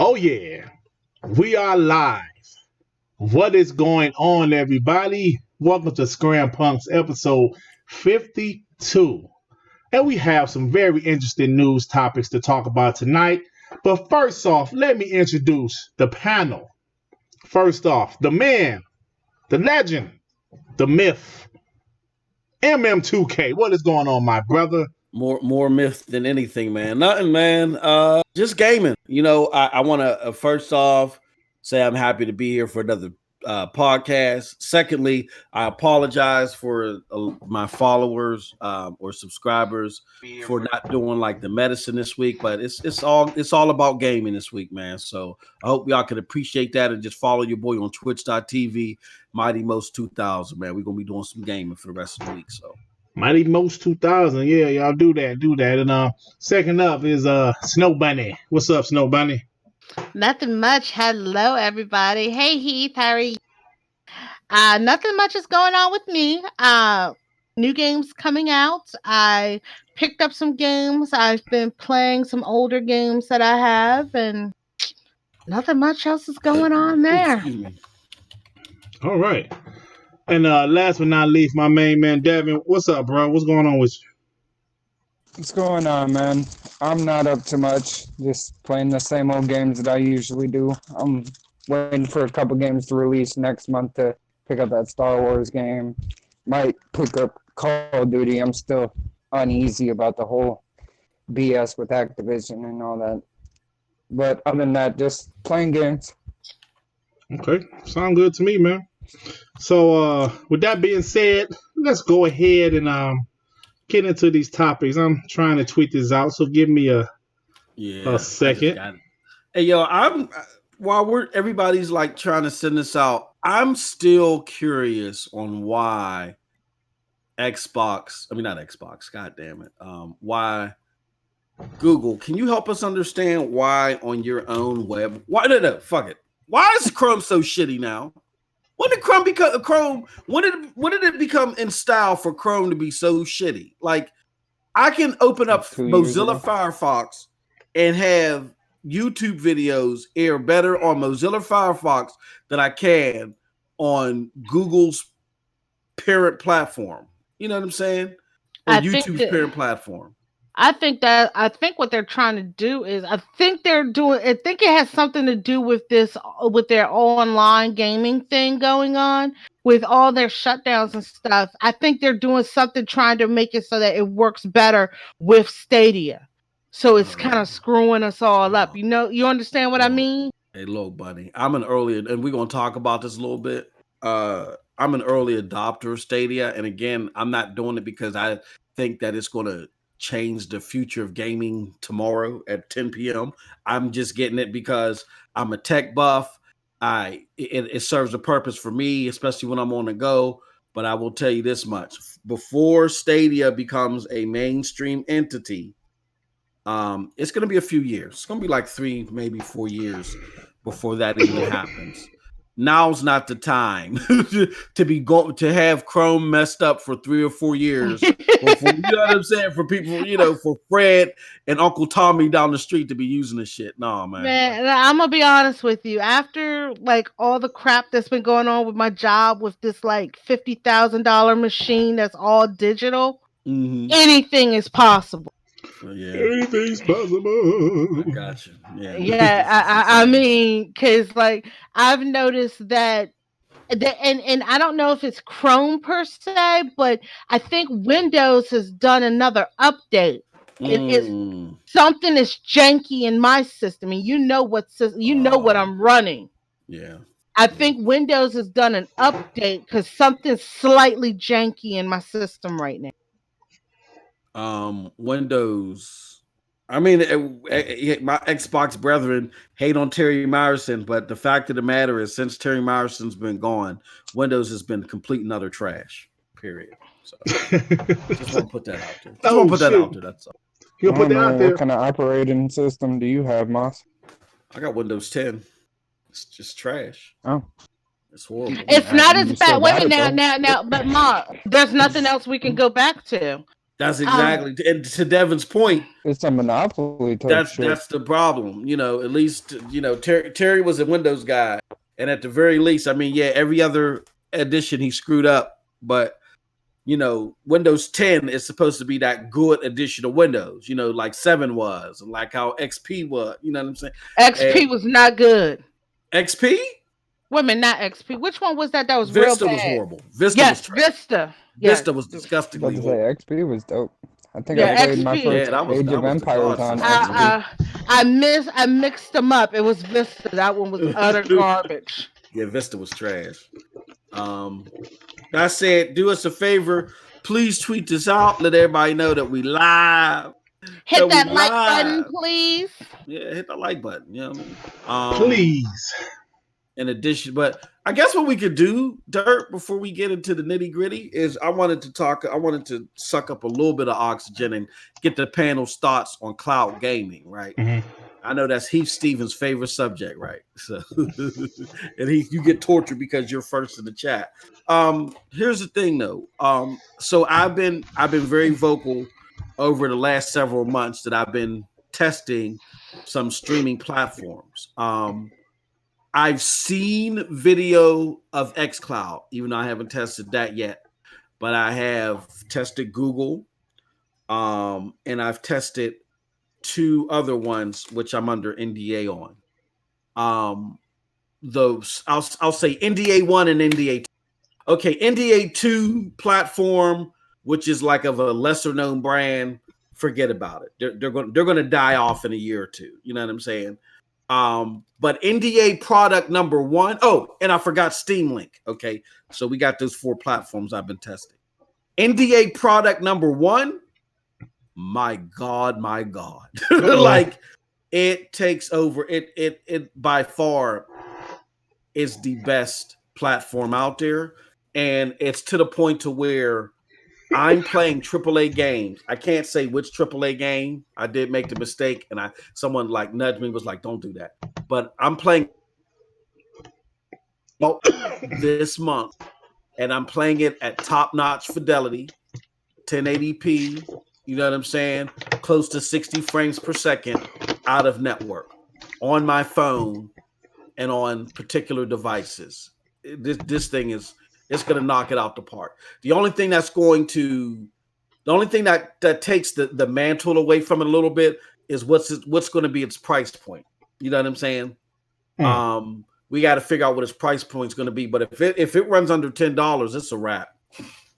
Oh, yeah, we are live. What is going on, everybody? Welcome to Scram Punks episode 52. And we have some very interesting news topics to talk about tonight. But first off, let me introduce the panel. First off, the man, the legend, the myth, MM2K. What is going on, my brother? More myth than anything, man. Nothing, man. Just gaming. I want to first off say I'm happy to be here for another podcast. Secondly, I apologize for my followers or subscribers for not doing like the medicine this week, but it's all about gaming this week, man. So I hope y'all can appreciate that and just follow your boy on twitch.tv, Mighty Most 2000, man. We're gonna be doing some gaming for the rest of the week. So Mighty Most 2000. Yeah, y'all do that. And second up is Snow Bunny. What's up, Snow Bunny? Nothing much. Hello, everybody. Hey, Heath. How are you? Nothing much is going on with me. New games coming out. I picked up some games. I've been playing some older games that I have, and nothing much else is going on there. Excuse me. All right. And last but not least, my main man Devin. What's up, bro? What's going on with you? What's going on, man? I'm not up to much. Just playing the same old games that I usually do. I'm waiting for a couple games to release next month to pick up that Star Wars game. Might pick up Call of Duty. I'm still uneasy about the whole BS with Activision and all that. But other than that, just playing games. Okay, sound good to me, man. So with that being said, let's go ahead and get into these topics. I'm trying to tweet this out, so give me a second. Hey, yo, everybody's like trying to send this out, I'm still curious on why not Xbox, god damn it. Why Google, can you help us understand why on your own web? Fuck it. Why is Chrome so shitty now? When did Chrome become Chrome? When did it become in style for Chrome to be so shitty? Like, I can open up Mozilla Firefox and have YouTube videos air better on Mozilla Firefox than I can on Google's parent platform. You know what I'm saying? Or YouTube's parent platform. I think what they're trying to do is I think it has something to do with their online gaming thing going on with all their shutdowns and stuff. I think they're doing something trying to make it so that it works better with Stadia. So it's kind of screwing us all up. You understand what I mean? Hey, look, buddy, I'm an early, and we're going to talk about this a little bit. I'm an early adopter of Stadia. And again, I'm not doing it because I think that it's going to change the future of gaming tomorrow at 10 p.m. I'm just getting it because I'm a tech buff. It serves a purpose for me, especially when I'm on the go. But I will tell you this much. Before Stadia becomes a mainstream entity, it's going to be a few years. It's going to be like 3, maybe 4 years before that even happens. Now's not the time to have Chrome messed up for 3 or 4 years. You know what I'm saying? For people, for Fred and Uncle Tommy down the street to be using this shit. No, man. Man, I'm gonna be honest with you. After like all the crap that's been going on with my job with this like $50,000 machine that's all digital, anything is possible. Yeah. Anything's possible. I got you. Yeah. I mean, because like I've noticed that, and I don't know if it's Chrome per se, but I think Windows has done another update. Something is janky in my system, and you know what I'm running. Yeah. I think Windows has done an update because something's slightly janky in my system right now. Windows. I mean, my Xbox brethren hate on Terry Myerson, but the fact of the matter is, since Terry Myerson's been gone, Windows has been complete and utter trash. Period. So, just want to put that out there. That's all. You'll put that out there. What kind of operating system do you have, Moss? I got Windows 10. It's just trash. Oh. It's horrible. It's not as bad. Wait a minute now, but Ma, there's nothing else we can go back to. That's exactly, and to Devin's point, It's a monopoly type shit. that's the problem. At least Terry was a Windows guy, and at the very least, I mean, yeah, every other edition he screwed up, but Windows 10 is supposed to be that good edition of Windows, like 7 was, and like how XP was. You know what I'm saying? XP And was not good. XP, Women, not XP. Which one was that? That was Vista real was bad. horrible. Vista Yes, was trash. Vista. Vista was I was disgustingly about to say horrible. XP was dope. I think Yeah, I played my XP. first Yeah, Age that of was the Empires on godsend. XP. I mixed them up. It was Vista. That one was utter garbage. Yeah, Vista was trash. That said, do us a favor. Please tweet this out. Let everybody know that we live. Hit that like button, please. Yeah, hit the like button. You know what I mean? Please. In addition, but I guess what we could do, Dirt, before we get into the nitty gritty, is I wanted to suck up a little bit of oxygen and get the panel's thoughts on cloud gaming, right? Mm-hmm. I know that's Heath Stevens' favorite subject, right? So, and you get tortured because you're first in the chat. Here's the thing, though. So I've been very vocal over the last several months that I've been testing some streaming platforms. I've seen video of xCloud, even though I haven't tested that yet. But I have tested Google, and I've tested 2 other ones which I'm under NDA on. Those I'll say NDA 1 and NDA 2. Okay, NDA 2 platform, which is like of a lesser known brand, forget about it. They're going to die off in a year or two. You know what I'm saying? But NDA product number 1. Oh, and I forgot Steam Link. Okay, so we got those 4 platforms I've been testing. NDA product number 1. My God. Like it takes over. It by far is the best platform out there. And it's to the point to where I'm playing AAA games. I can't say which AAA game. I did make the mistake, and someone like nudged me, was like, "Don't do that." But I'm playing this month, and I'm playing it at top-notch fidelity, 1080p. You know what I'm saying? Close to 60 frames per second out of network on my phone and on particular devices. This thing it's going to knock it out the park. The only thing that takes the mantle away from it a little bit is what's going to be its price point. You know what I'm saying? We got to figure out what its price point is going to be. But if it runs under $10, it's a wrap.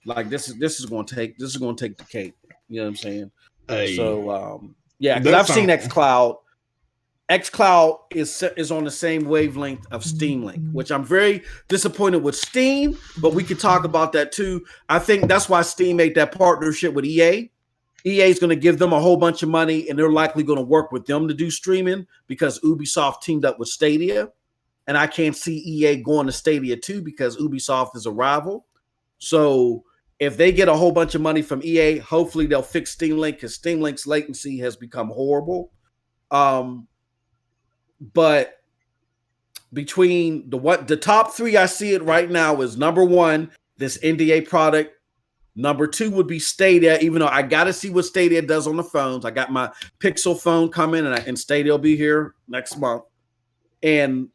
Like this is going to take the cake. You know what I'm saying? Hey, so yeah, because I've seen xCloud. xCloud is on the same wavelength of Steam Link, which I'm very disappointed with Steam, but we could talk about that too. I think that's why Steam made that partnership with EA. EA is going to give them a whole bunch of money, and they're likely going to work with them to do streaming because Ubisoft teamed up with Stadia, and I can't see EA going to Stadia too because Ubisoft is a rival. So if they get a whole bunch of money from EA, hopefully they'll fix Steam Link because Steam Link's latency has become horrible. But between the top 3 I see it right now is number 1, this NDA product. Number 2 would be Stadia, even though I got to see what Stadia does on the phones. I got my Pixel phone coming, and Stadia will be here next month. And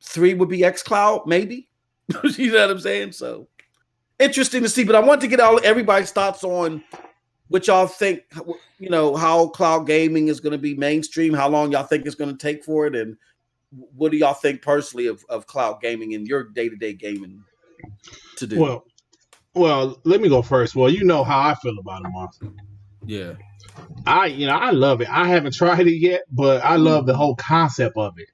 3 would be xCloud, maybe. You know what I'm saying? So interesting to see. But I want to get everybody's thoughts on what y'all think, how cloud gaming is going to be mainstream, how long y'all think it's going to take for it, and what do y'all think personally of cloud gaming in your day-to-day gaming to do? Well, let me go first. Well, you know how I feel about it, Mark. Yeah. I love it. I haven't tried it yet, but I love the whole concept of it.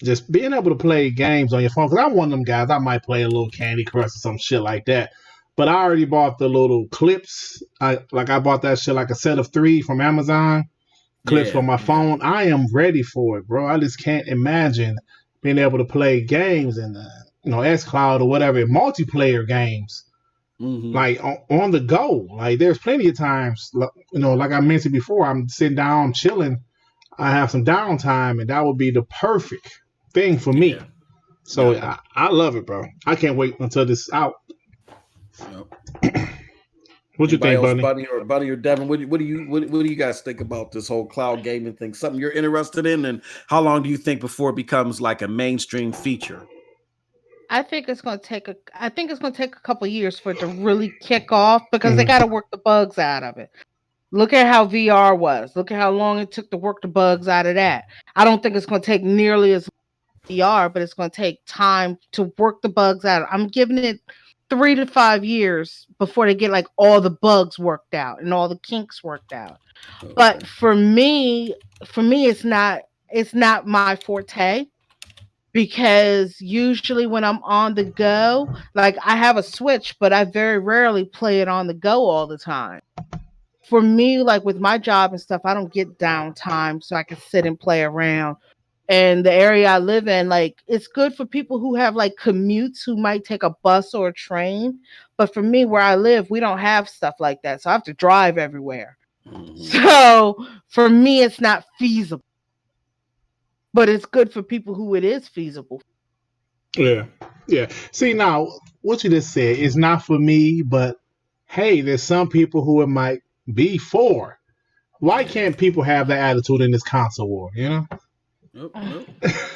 Just being able to play games on your phone. Because I'm one of them guys, I might play a little Candy Crush or some shit like that. But I already bought the little clips. I bought that shit like a set of 3 from Amazon. Clips for my phone. I am ready for it, bro. I just can't imagine being able to play games in xCloud or whatever, multiplayer games, like on the go. Like there's plenty of times, like I mentioned before, I'm sitting down, chilling. I have some downtime, and that would be the perfect thing for me. So I love it, bro. I can't wait until this is out. Yep. What you Anybody think, else, Bunny? Bunny or Devin? What do you guys think about this whole cloud gaming thing? Something you're interested in, and how long do you think before it becomes like a mainstream feature? I think it's going to take a couple years for it to really kick off because they Mhm. got to work the bugs out of it. Look at how VR was. Look at how long it took to work the bugs out of that. I don't think it's going to take nearly as VR, but it's going to take time to work the bugs out. I'm giving it 3 to 5 years before they get like all the bugs worked out and all the kinks worked out. Okay. But for me, it's not my forte because usually when I'm on the go, like I have a Switch, but I very rarely play it on the go all the time. For me, like with my job and stuff, I don't get downtime so I can sit and play around. And the area I live in, like it's good for people who have like commutes who might take a bus or a train. But for me, where I live, we don't have stuff like that. So I have to drive everywhere. Mm-hmm. So for me, it's not feasible. But it's good for people who it is feasible. Yeah, yeah. See now, what you just said is not for me, but hey, there's some people who it might be for. Why Yeah. can't people have that attitude in this console war? You know, Nope. Nope.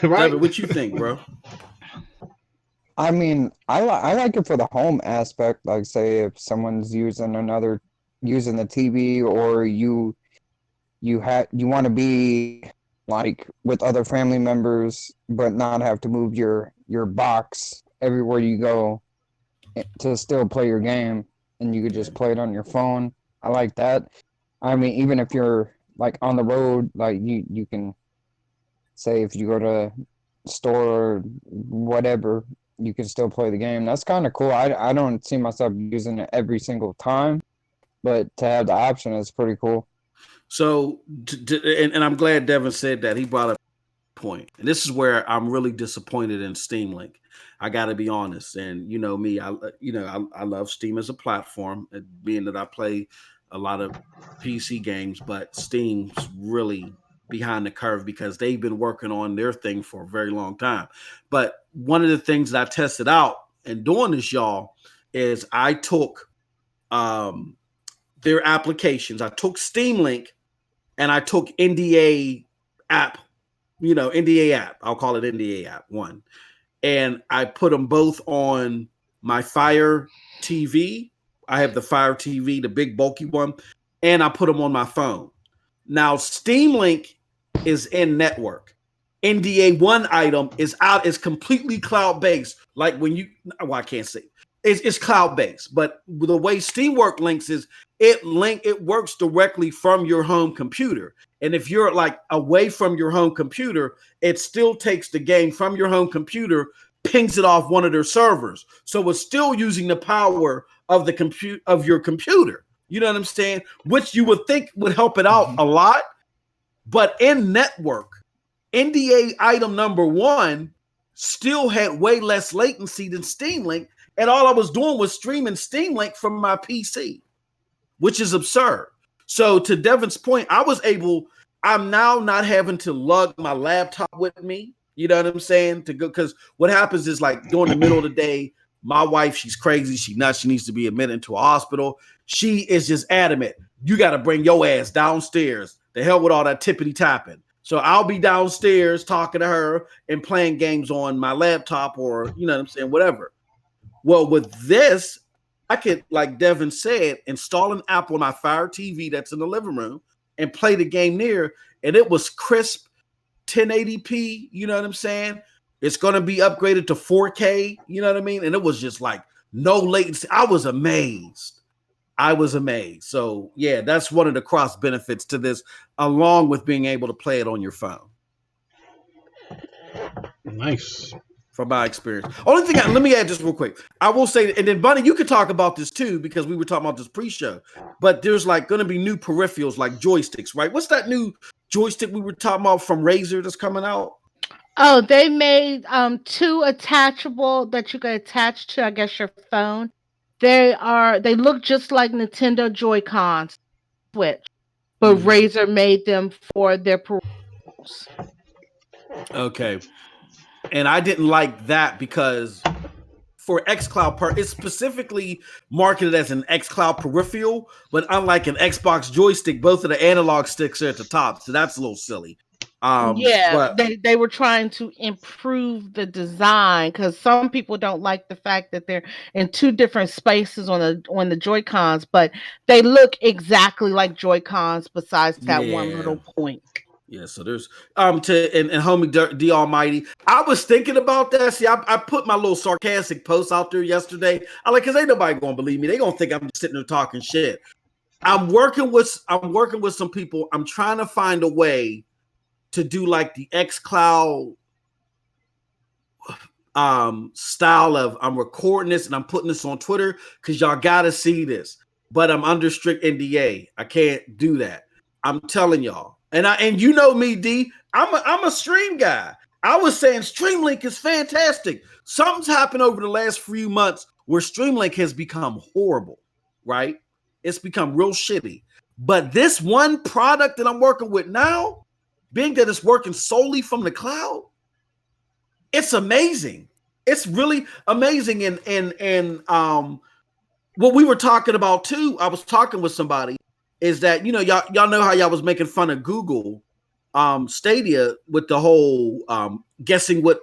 right? Devin, what you think, bro? I mean, I like it for the home aspect. Like, say, if someone's using the TV, or you want to be like with other family members, but not have to move your box everywhere you go to still play your game, and you could Yeah. just play it on your phone. I like that. I mean, even if you're like on the road, like you can say if you go to store or whatever, you can still play the game. That's kind of cool. I don't see myself using it every single time, but to have the option is pretty cool. So, and I'm glad Devin said that. He brought up a point, and this is where I'm really disappointed in Steam Link. I got to be honest, and you know me, I love Steam as a platform, being that I play a lot of PC games, but Steam's really behind the curve because they've been working on their thing for a very long time. But one of the things that I tested out and doing this, y'all, is I took um, their applications. I took Steam Link and I took NDA app, NDA app. I'll call it NDA app one. And I put them both on my Fire TV. I have the Fire TV, the big bulky one, and I put them on my phone. Now, Steam Link is in network. NDA one item is completely cloud based. Like when well, I can't say it's cloud based, but the way Steamwork links is it works directly from your home computer. And if you're like away from your home computer, it still takes the game from your home computer, pings it off one of their servers. So it's still using the power of the compute of your computer. You know what I'm saying? Which you would think would help it out a lot. But in network, NDA item number one still had way less latency than Steam Link. And all I was doing was streaming Steam Link from my PC, which is absurd. So to Devin's point, I'm now not having to lug my laptop with me. You know what I'm saying? To go, because what happens is like during the middle of the day, my wife, she's crazy, she's nuts, she needs to be admitted into a hospital. She is just adamant. You got to bring your ass downstairs. The hell with all that tippity tapping. So I'll be downstairs talking to her and playing games on my laptop or, you know what I'm saying, whatever. Well, with this, I could, like Devin said, install an app on my Fire TV that's in the living room and play the game there. And it was crisp 1080p. You know what I'm saying? It's going to be upgraded to 4K. You know what I mean? And it was just like no latency. I was amazed. So, yeah, that's one of the cross benefits to this, along with being able to play it on your phone. Nice. From my experience. Only thing, let me add just real quick. I will say, and then Bunny, you could talk about this too, because we were talking about this pre-show, but there's like going to be new peripherals like joysticks, right? What's that new joystick we were talking about from Razer that's coming out? Oh, they made two attachable that you can attach to, I guess, your phone. They look just like Nintendo Joy-Cons Switch, but Razer made them for their peripherals. Okay. And I didn't like that because for xCloud it's specifically marketed as an xCloud peripheral, but unlike an Xbox joystick, both of the analog sticks are at the top, so that's a little silly. But they were trying to improve the design because some people don't like the fact that they're in two different spaces on the Joy-Cons, but they look exactly like Joy-Cons besides that one little point. Yeah, so there's and homie D Almighty. I was thinking about that. See, I put my little sarcastic post out there yesterday. Because ain't nobody gonna believe me. They gonna think I'm just sitting there talking shit. I'm working with some people. I'm trying to find a way to do like the xCloud style of I'm recording this and I'm putting this on Twitter because y'all gotta see this. But I'm under strict NDA. I can't do that. I'm telling y'all. And you know me, D. I'm a stream guy. I was saying Streamlink is fantastic. Something's happened over the last few months where Streamlink has become horrible, right? It's become real shitty. But this one product that I'm working with now, being that it's working solely from the cloud, it's amazing. It's really amazing. And what we were talking about too, I was talking with somebody, is that, y'all know how y'all was making fun of Google Stadia with the whole guessing what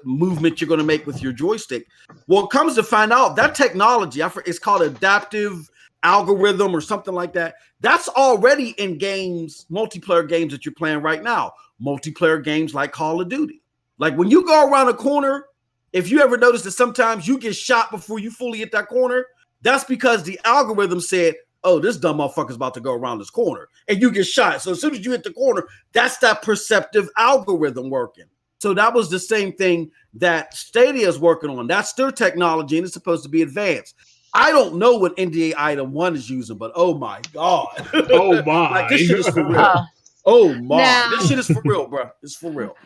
movement you're going to make with your joystick. Well, it comes to find out that technology, it's called adaptive algorithm or something like that. That's already in games, multiplayer games that you're playing right now. Multiplayer games like Call of Duty. Like when you go around a corner, if you ever notice that sometimes you get shot before you fully hit that corner, that's because the algorithm said, oh, this dumb motherfucker's about to go around this corner, and you get shot. So as soon as you hit the corner, that's that perceptive algorithm working. So that was the same thing that Stadia is working on. That's their technology, and it's supposed to be advanced. I don't know what NDA item 1 is using, but oh my God. Oh my. Like this shit is for real. Oh my. This shit is for real, bro. It's for real.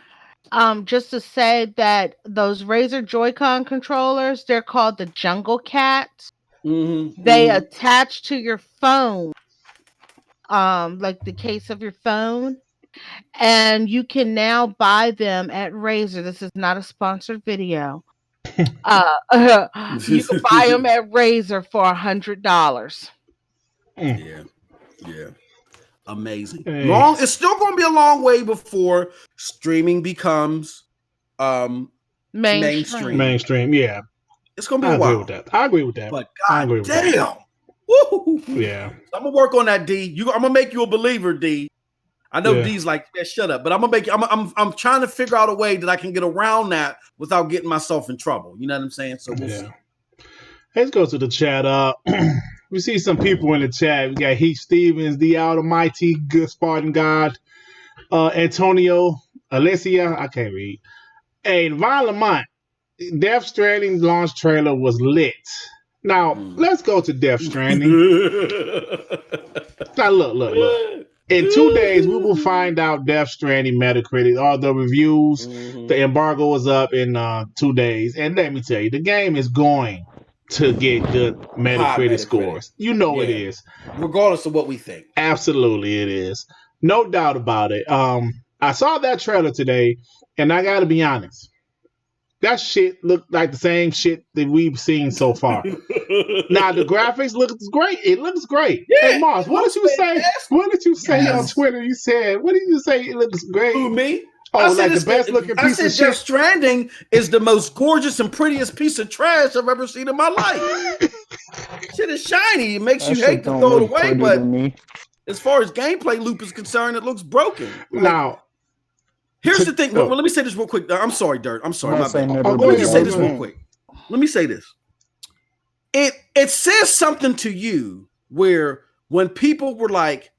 Just to say that those Razer Joy-Con controllers, they're called the Jungle Cats. They attach to your phone, like the case of your phone, and you can now buy them at Razer. This is not a sponsored video. You can buy them at Razer for $100. Yeah. Amazing. It's still going to be a long way before streaming becomes mainstream. Yeah. It's gonna be a while. I agree with that. But god damn. Woo. Yeah. I'm gonna work on that, D. I'm gonna make you a believer, D. I know D's like, yeah, shut up. But I'm gonna make you, I'm trying to figure out a way that I can get around that without getting myself in trouble. You know what I'm saying? So we'll see. Let's go to the chat. We see some people in the chat. We got Heath Stevens, the Almighty, Good Spartan God, Antonio, Alessia, I can't read. Hey, Von Lamont. Death Stranding launch trailer was lit. Now, let's go to Death Stranding. Now, look. In 2 days, we will find out Death Stranding Metacritic, all the reviews. The embargo is up in 2 days. And let me tell you, the game is going to get good Metacritic scores. You know it is. Regardless of what we think. Absolutely, it is. No doubt about it. I saw that trailer today, and I got to be honest. That shit looked like the same shit that we've seen so far. Now the graphics looks great. It looks great. Yeah, hey Mars, what did you say? What did you say on Twitter? You said, what did you say? It looks great. Who, me? Oh, like the best looking piece of shit. Death Stranding is the most gorgeous and prettiest piece of trash I've ever seen in my life. Shit is shiny. It makes you hate to throw it away, but as far as gameplay loop is concerned, it looks broken. Now. Here's the thing. Well, let me say this real quick. I'm sorry, Dirt. I'm sorry. Let me say this real quick. Let me say this. It says something to you where when people were like,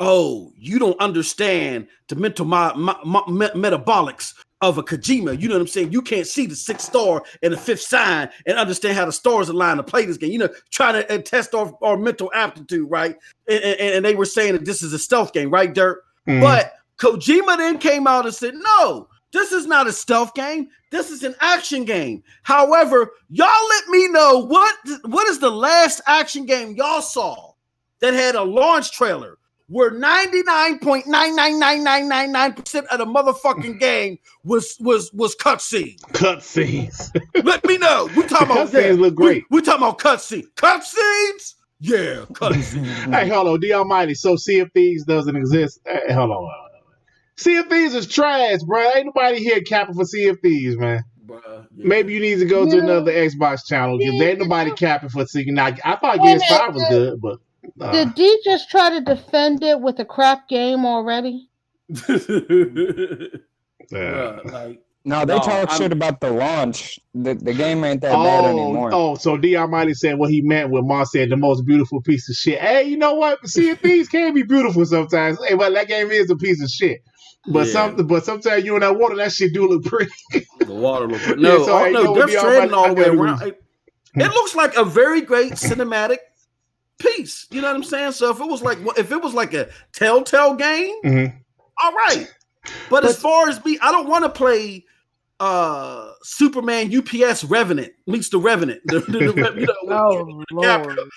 "Oh, you don't understand the mental metabolics of a Kojima." You know what I'm saying? You can't see the 6th star and the 5th sign and understand how the stars align to play this game. You know, trying to test our mental aptitude, right? And they were saying that this is a stealth game, right, Dirt? But Kojima then came out and said, no, this is not a stealth game. This is an action game. However, y'all let me know what is the last action game y'all saw that had a launch trailer where 99.99999% of the motherfucking game was cutscene. Cutscenes. Let me know. We talking about Cutscenes look great. We talking about cutscenes. Cutscenes? Yeah, cutscenes. Hey, hold on, D Almighty. So Sea of Thieves doesn't exist. Hey, hold on. Sea of Thieves is trash, bro. Ain't nobody here capping for Sea of Thieves, man. Bruh, yeah. Maybe you need to go to another Xbox channel because there ain't nobody capping for Sea. Now, I thought Wait a Gears 5 was minute, good, but did D just try to defend it with a crap game already? Bruh, like, No, they talk shit about the launch. The game ain't that bad anymore. Oh, so D Almighty said what he meant when Moss said the most beautiful piece of shit. Hey, you know what? Sea of Thieves can be beautiful sometimes. Hey, but that game is a piece of shit. But sometimes you in that water, that shit do look pretty. The water look pretty. No, Death Stranding all the way around. It looks like a very great cinematic piece. You know what I'm saying? So if it was like a Telltale game, all right. But as far as me, I don't want to play Superman UPS Revenant meets the Revenant.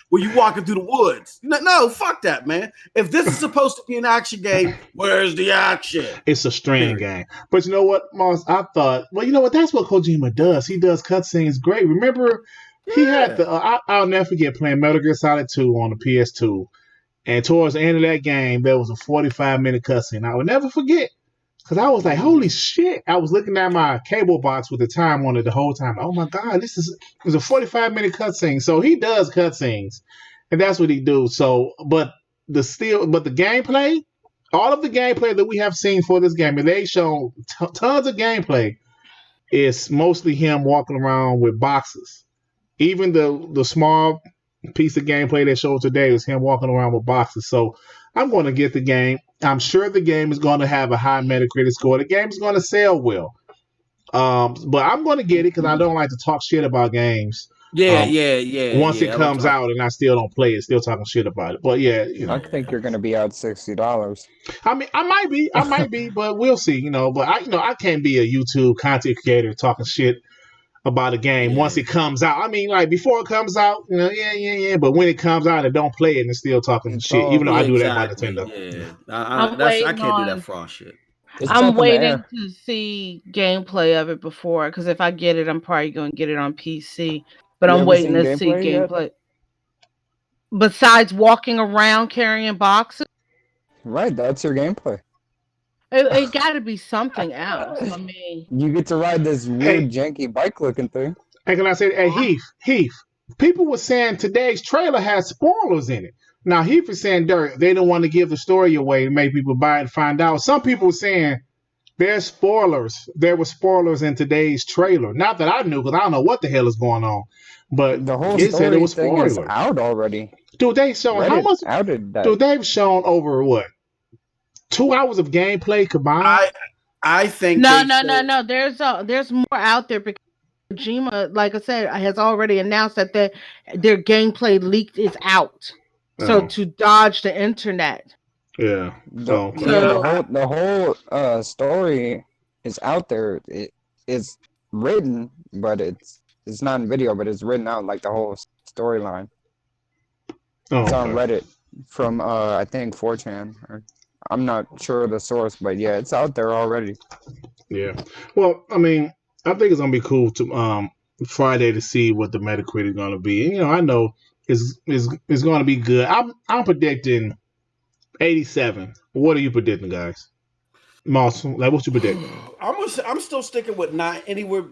Where you walking through the woods. No, fuck that, man. If this is supposed to be an action game, where's the action? It's a Stranding game. But you know what, Moss? I thought, well, you know what? That's what Kojima does. He does cutscenes great. Remember, he had the, I'll never forget playing Metal Gear Solid 2 on the PS2. And towards the end of that game, there was a 45-minute cutscene. I would never forget. Because I was like, holy shit. I was looking at my cable box with the time on it the whole time. Oh my God, it was a 45-minute cutscene. So he does cutscenes. And that's what he do. So, but the gameplay, all of the gameplay that we have seen for this game, and they show tons of gameplay, is mostly him walking around with boxes. Even the small piece of gameplay they showed today is him walking around with boxes. So I'm going to get the game. I'm sure the game is going to have a high Metacritic score. The game is going to sell well. But I'm going to get it because I don't like to talk shit about games. Yeah. Once it comes out and I still don't play it, still talking shit about it. But yeah, I think you're going to be out $60. I mean, I might be, but we'll see. But I can't be a YouTube content creator talking shit about a game once it comes out. I mean, like before it comes out, yeah. But when it comes out and don't play it and still talking shit, even though I do that by Nintendo. Yeah, I can't do that fraud shit. I'm waiting to see gameplay of it before, because if I get it, I'm probably going to get it on PC. But I'm waiting to see gameplay. Besides walking around carrying boxes? Right, that's your gameplay. It got to be something else. I mean, you get to ride this weird, janky bike-looking thing. Hey, can I say, Heath, people were saying today's trailer has spoilers in it. Now, Heath is saying they didn't want to give the story away and make people buy it and find out. Some people were saying there's spoilers. There were spoilers in today's trailer. Not that I knew, because I don't know what the hell is going on. But the whole story thing is out already. Dude, they showing how much? Outed that. Dude, they've shown over what? 2 hours of gameplay combined. I think no. There's more out there because Kojima, like I said, has already announced that their gameplay leaked is out. So to dodge the internet. Yeah. The whole story is out there. It's written, but it's not in video, but it's written out like the whole storyline. It's on Reddit from I think 4chan. I'm not sure of the source, but yeah, it's out there already. Yeah. Well, I mean, I think it's gonna be cool to Friday to see what the Metacritic is gonna be. And, I know it's gonna be good. I'm predicting 87. What are you predicting, guys? Moss, like what you predict? I'm still sticking with 9 anywhere.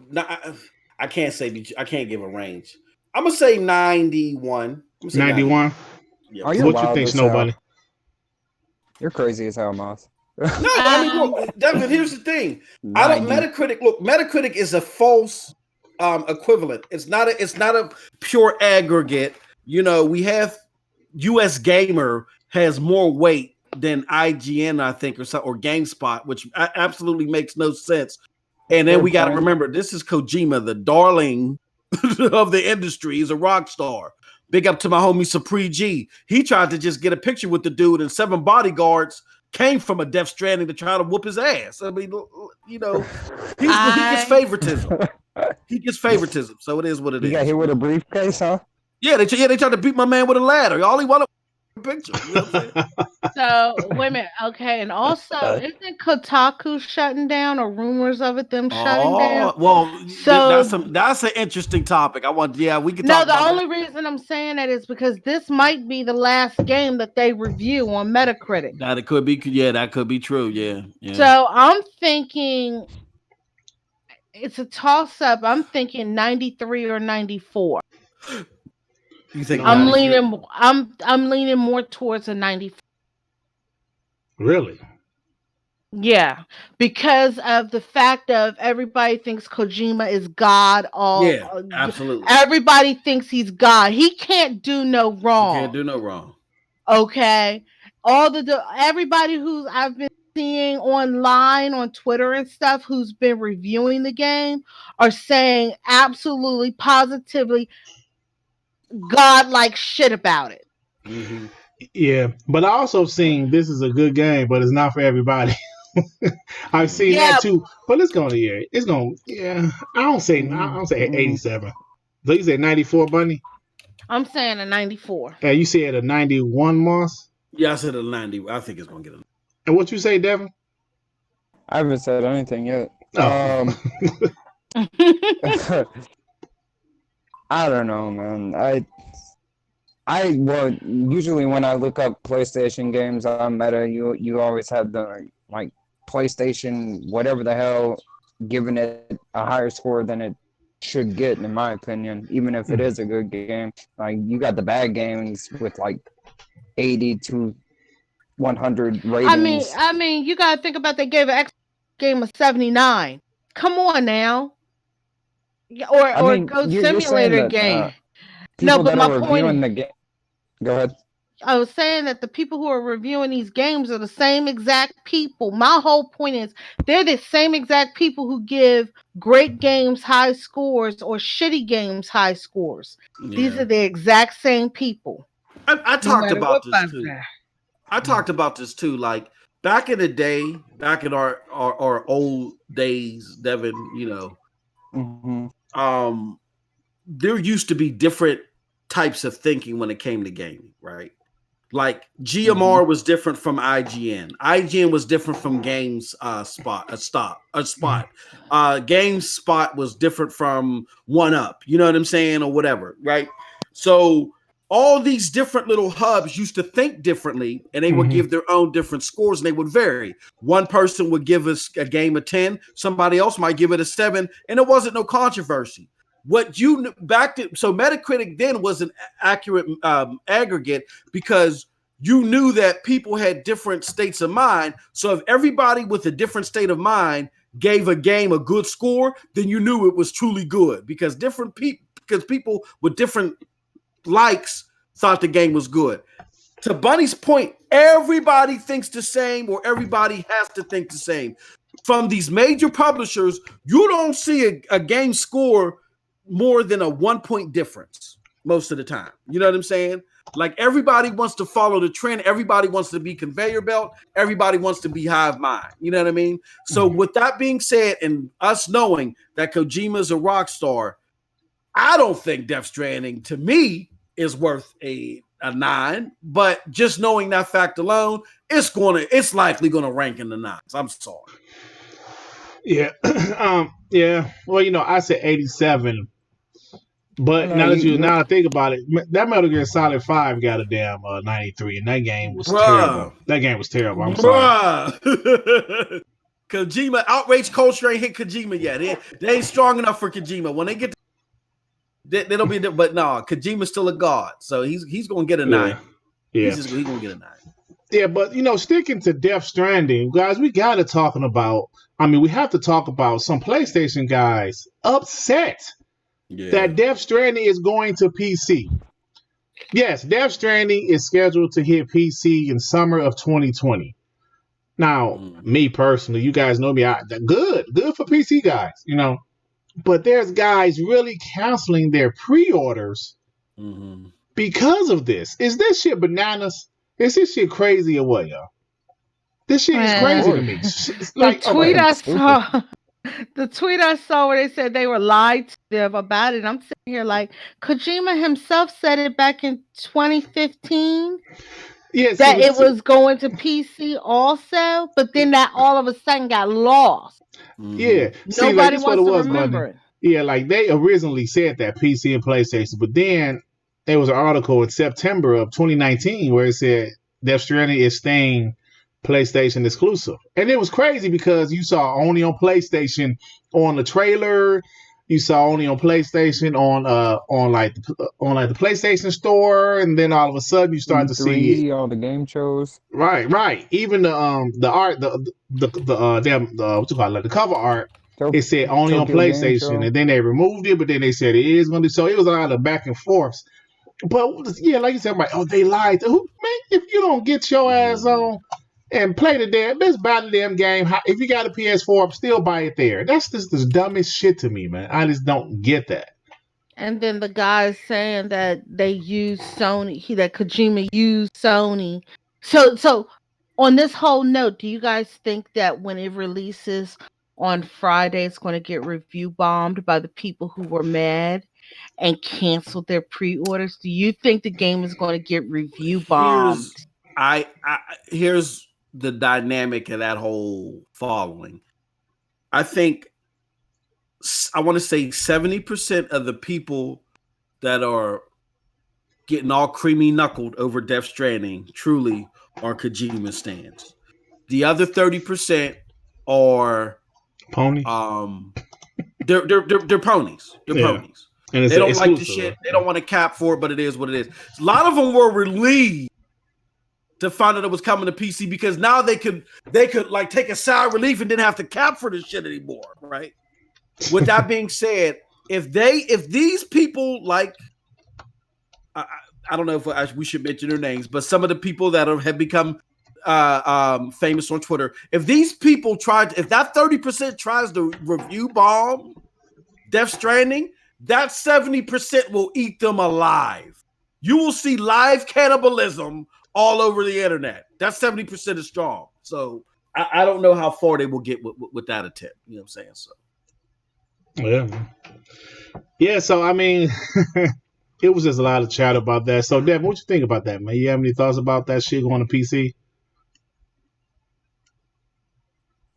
I can't give a range. I'm gonna say 91. 91. Yeah. What you think, Snowbunny? You're crazy as hell, Moss. No, I mean, look, Devin, here's the thing. Metacritic is a false equivalent. It's not a pure aggregate. We have US Gamer has more weight than IGN, I think, or GameSpot, which absolutely makes no sense. And then we got to remember, this is Kojima, the darling of the industry. He's a rock star. Big up to my homie Supreme G. He tried to just get a picture with the dude, and 7 bodyguards came from a Death Stranding to try to whoop his ass. I mean, he gets favoritism. He gets favoritism, so it is what it is. You got hit with a briefcase, huh? Yeah, they tried to beat my man with a ladder. All he wanted picture. You know what I'm saying? So wait a minute, okay, and also isn't Kotaku shutting down, or rumors of it them shutting down? Oh well, So that's an interesting topic. We could no, talk the about that. only reason I'm saying that is because this might be the last game that they review on Metacritic. That it could be, yeah, that could be true. Yeah, yeah. So I'm thinking it's a toss up. I'm thinking 93 or 94. You think I'm Um, 93? leaning I'm leaning more towards a 94. really? Yeah, because of the fact of everybody thinks Kojima is God. Yeah, absolutely. Everybody thinks he's God. He can't do no You can't wrong. do no wrong. Okay, everybody who's I've been seeing online on Twitter and stuff who's been reviewing the game are saying absolutely positively God like shit about it. Hmm. Yeah, but I also seen this is a good game, but it's not for everybody. I've seen Hmm. that Yeah, too, but it's gonna yeah, it's gonna yeah. I don't say 87. So you said 94, Bunny, I'm saying a 94. and you said a 91, Moss. Yeah, I said a 90. I think it's gonna get a. And what you say, Devin? I haven't said anything yet. Oh, I don't know, man. Well, usually when I look up PlayStation games on Meta, you always have the like PlayStation whatever the hell giving it a higher score than it should get, in my opinion, even if it is a good game. Like you got the bad games with like 80 to 100 ratings. I mean, you gotta think about they gave an X game of 79. Come on now, I or mean, Goat you're saying Simulator that game. No, people but that my are point, reviewing the game. Go ahead. I was saying that the people who are reviewing these games are the same exact people. My whole point is they're the same exact people who give great games high scores or shitty games high scores. These Yeah, are the exact same people, I no talked matter what about this too. buzz. I talked about this too. Like back in the day, back in our old days, Devin. Mm-hmm. Um, there used to be different types of thinking when it came to gaming, right? Like Mm-hmm. GMR was different from IGN. IGN was different from Games Spot. GameSpot was different from One Up. You know what I'm saying, or whatever, right? So all these different little hubs used to think differently, and they would hmm give their own different scores, and they would vary. One person would give us a game a 10, somebody else might give it a 7, and it wasn't no controversy. What you back to so Metacritic then was an accurate aggregate because you knew that people had different states of mind. So if everybody with a different state of mind gave a game a good score, then you knew it was truly good because people with different likes thought the game was good. To Bunny's point, everybody thinks the same or everybody has to think the same. From these major publishers, you don't see a game score more than a 1 point difference most of the time. You know what I'm saying? Like everybody wants to follow the trend. Everybody wants to be conveyor belt. Everybody wants to be hive mind. You know what I mean? So with that being said, and us knowing that Kojima's a rock star, I don't think Death Stranding to me is worth a 9. But just knowing that fact alone, it's likely gonna rank in the 9s. I'm sorry. Yeah, yeah. Well, I said 87, I but know you. now I think about it, that Metal Gear Solid 5 got a damn 93, and that game was terrible. Bruh. That game was terrible. I'm sorry. Bruh. Kojima outrage culture ain't hit Kojima yet. They ain't strong enough for Kojima. When they get they'll be but no, Kojima's still a god. So he's gonna get a 9. Yeah, yeah, He's gonna get a 9. yeah. But sticking to Death Stranding, guys, we got to talking about. I mean, we have to talk about some PlayStation guys upset Yeah. that Death Stranding is going to PC. Yes, Death Stranding is scheduled to hit PC in summer of 2020. Now, me personally, you guys know me. Good for PC guys. But there's guys really canceling their pre-orders Mm-hmm. because of this. Is this shit bananas? Is this shit crazy or what, y'all? This shit is Of crazy Man, to me. course. It's the like, tweet okay, I Stupid. saw. The tweet I saw where they said they were lied to them about it. I'm sitting here like Kojima himself said it back in 2015 Yeah, see, that but it was going to PC also, but then that all of a sudden got lost. yeah, Mm-hmm. see, like Nobody this what it wants to was, Bunny. remember it. Yeah, like they originally said that PC and PlayStation, but then there was an article in September of 2019 where it said Death Stranding is staying PlayStation exclusive, and it was crazy because you saw only on PlayStation on the trailer, you saw only on PlayStation on like the PlayStation Store, and then all of a sudden you start to see it. E3, all the game shows. Right, right. Even the art, the damn the what you call it, like the cover art, To- it said only on Tokyo Game PlayStation, Show. and then they removed it, but then they said it is going to. So it was a lot of back and forth. But yeah, like you said, I'm like, oh, they lied. Who man? If you don't get your ass Mm-hmm. on and play the damn, let's buy the damn game. If you got a PS4, still buy it there. That's just the dumbest shit to me, man. I just don't get that. And then the guy saying that they used Sony, that Kojima used Sony. So on this whole note, do you guys think that when it releases on Friday, it's going to get review bombed by the people who were mad and canceled their pre-orders? Do you think the game is going to get review bombed? Here's I here's the dynamic of that whole following. I think I want to say 70% of the people that are getting all creamy knuckled over Death Stranding truly are Kojima stands. The other 30% are Pony. they're ponies. They're Yeah, ponies. and it's They don't like the exclusive. shit. They don't want to cap for it, but it is what it is. A lot of them were relieved to find out it was coming to PC because now they could like take a sigh of relief and didn't have to cap for this shit anymore, right? With that being said, if these people like I don't know if we should mention their names, but some of the people that have become famous on Twitter, if these people if that 30% tries to review bomb Death Stranding, that 70% will eat them alive. You will see live cannibalism all over the internet. That 70% is strong. So I don't know how far they will get with that attempt. You know what I'm saying? So Yeah, yeah. So I mean, it was just a lot of chat about that. So, Devin, what you think about that, man? You have any thoughts about that shit going to PC?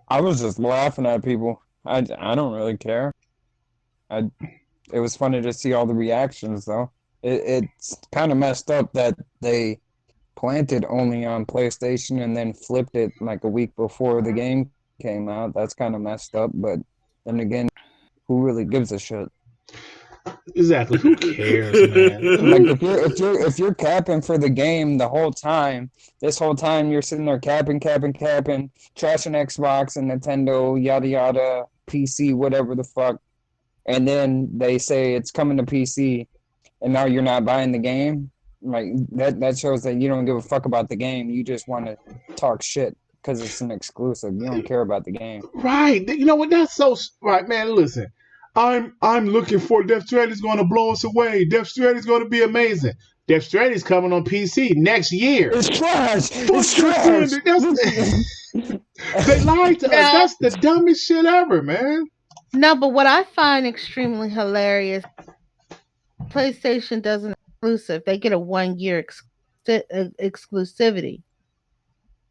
I was just laughing at people. I don't really care. It was funny to see all the reactions though. It's kind of messed up that they planted only on PlayStation and then flipped it like a week before the game came out. That's kind of messed up, but then again, who really gives a shit? Exactly. Who cares, man? Like if you're capping for the game the whole time, this whole time you're sitting there capping, trashing Xbox and Nintendo, yada yada, PC, whatever the fuck, and then they say it's coming to PC, and now you're not buying the game. Like that shows that you don't give a fuck about the game. You just want to talk shit because it's an exclusive. You don't care about the game. Right. You know what? That's so right, man. Listen, I'm looking for Death Stranding is going to blow us away. Death Stranding is going to be amazing. Death Stranding is coming on PC next year. It's trash. Fuck It's Death trash. Stranding. They lied to us. No, That's the dumbest shit ever, man. no, but what I find extremely hilarious, PlayStation doesn't exclusive. They get a 1 year exclusivity.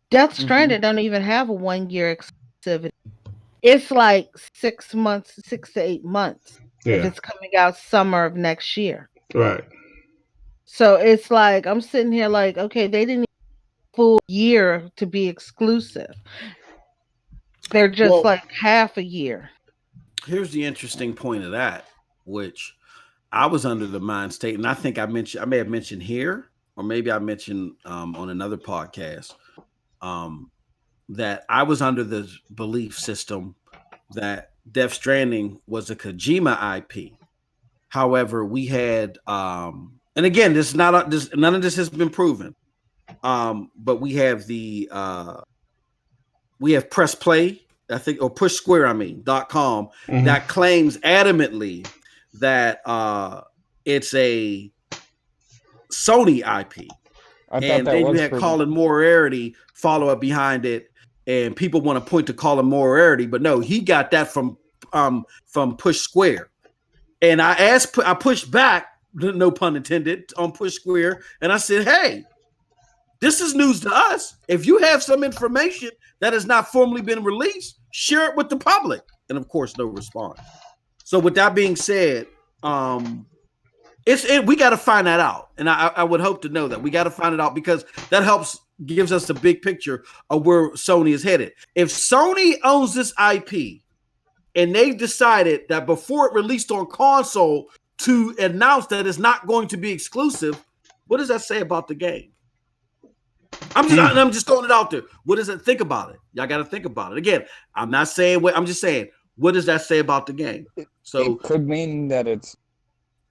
Death Mhm. Stranding don't even have a 1 year exclusivity. It's like 6 months, 6 to 8 months if Yeah. it's coming out summer of next year. Right. So it's like I'm sitting here like, okay, they didn't need a full year to be exclusive. They're just well, like half a year. here's the interesting point of that, which I was under the mind state, and I think I may have mentioned here, or maybe I mentioned on another podcast, um, that I was under the belief system that Death Stranding was a Kojima IP. However, we had, and again, this is not this. None of this has been proven, but we have Press Play, I think, or Push Square, .com Mm-hmm. that claims adamantly that it's a Sony IP. I thought And that then you was had pretty. Colin follow up behind it, and people want to point to Colin Moriarty, but no, he got that from Push Square, and I pushed back, no pun intended, on Push Square, and I said, "Hey, this is news to us. If you have some information that has not formally been released, share it with the public." And of course, no response. So with that being said, we got to find that out, and I would hope to know that we got to find it out because that gives us the big picture of where Sony is headed. If Sony owns this IP and they've decided that before it released on console to announce that it's not going to be exclusive, what does that say about the game? I'm just throwing it out there. What does it think about it? Y'all got to think about it. Again, I'm not saying what I'm just saying. What does that say about the game? So it could mean that it's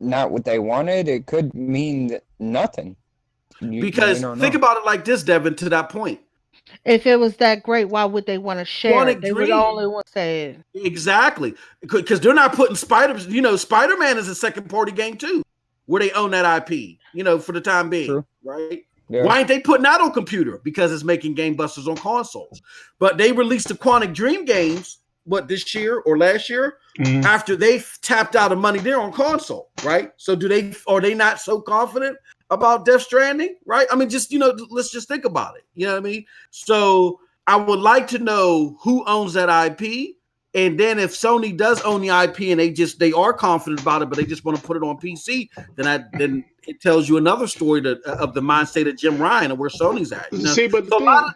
not what they wanted. It could mean nothing. Because think about it like this, Devin, to that point. If it was that great, why would they want to share it? They would only want to say it. Exactly. Because they're not putting Spider-Man is a second party game too, where they own that IP, for the time being. True. Right? Yeah. Why ain't they putting that on computer? Because it's making game busters on consoles. But they released the Quantic Dream games, this year or last year, after they tapped out of money there on console, right? So are they not so confident about Death Stranding, right? I mean, just, let's just think about it. You know what I mean? So I would like to know who owns that IP. And then if Sony does own the IP and they are confident about it, but they just want to put it on PC, then it tells you another story of the mind state of Jim Ryan and where Sony's at. See, but so a lot of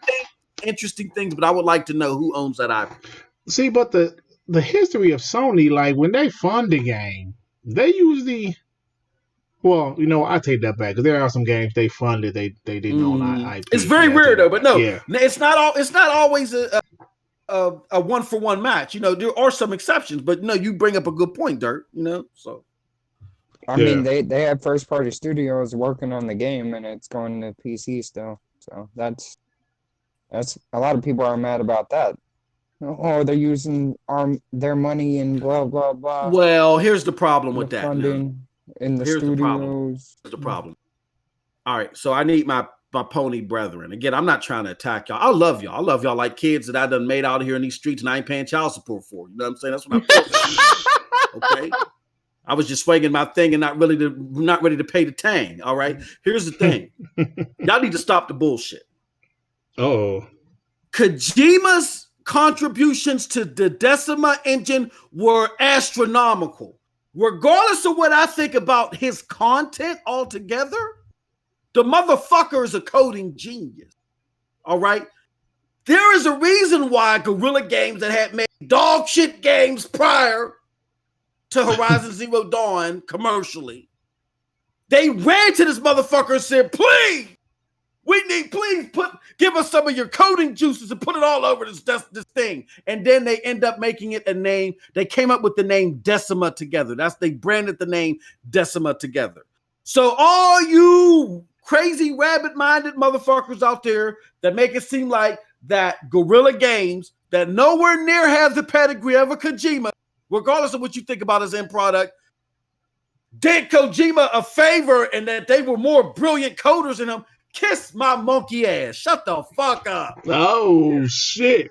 interesting things, but I would like to know who owns that IP. See, but the history of Sony, like when they fund the game, they usually, well, I take that back because there are some games they funded they didn't own IP. It's very rare though, but no, it's not always a 1-for-1 match. There are some exceptions, but no, you bring up a good point, Dirt. So I mean they have first party studios working on the game and it's going to PC still. So that's a lot of people are mad about that. Oh, they're using their money and blah blah blah. Well, here's the problem with that. Funding in the studios. Here's the problem. All right, so I need my pony brethren. Again, I'm not trying to attack y'all. I love y'all. I love y'all like kids that I done made out here in these streets and I ain't paying child support for. You know what I'm saying? That's what I'm saying. Okay. I was just swinging my thing and not ready to pay the tang. All right. Here's the thing. Y'all need to stop the bullshit. Oh. Kojima's contributions to the Decima engine were astronomical. Regardless of what I think about his content altogether, the motherfucker is a coding genius. All right? There is a reason why Guerrilla Games that had made dog shit games prior to Horizon Zero Dawn commercially, they ran to this motherfucker and said, please give us some of your coding juices and put it all over this thing. And then they end up making it a name. They came up with the name Decima together. They branded the name Decima together. So all you crazy rabbit-minded motherfuckers out there that make it seem like that Guerrilla Games that nowhere near have the pedigree of a Kojima, regardless of what you think about his end product, did Kojima a favor and that they were more brilliant coders than him. Kiss my monkey ass. Shut the fuck up. Oh, shit.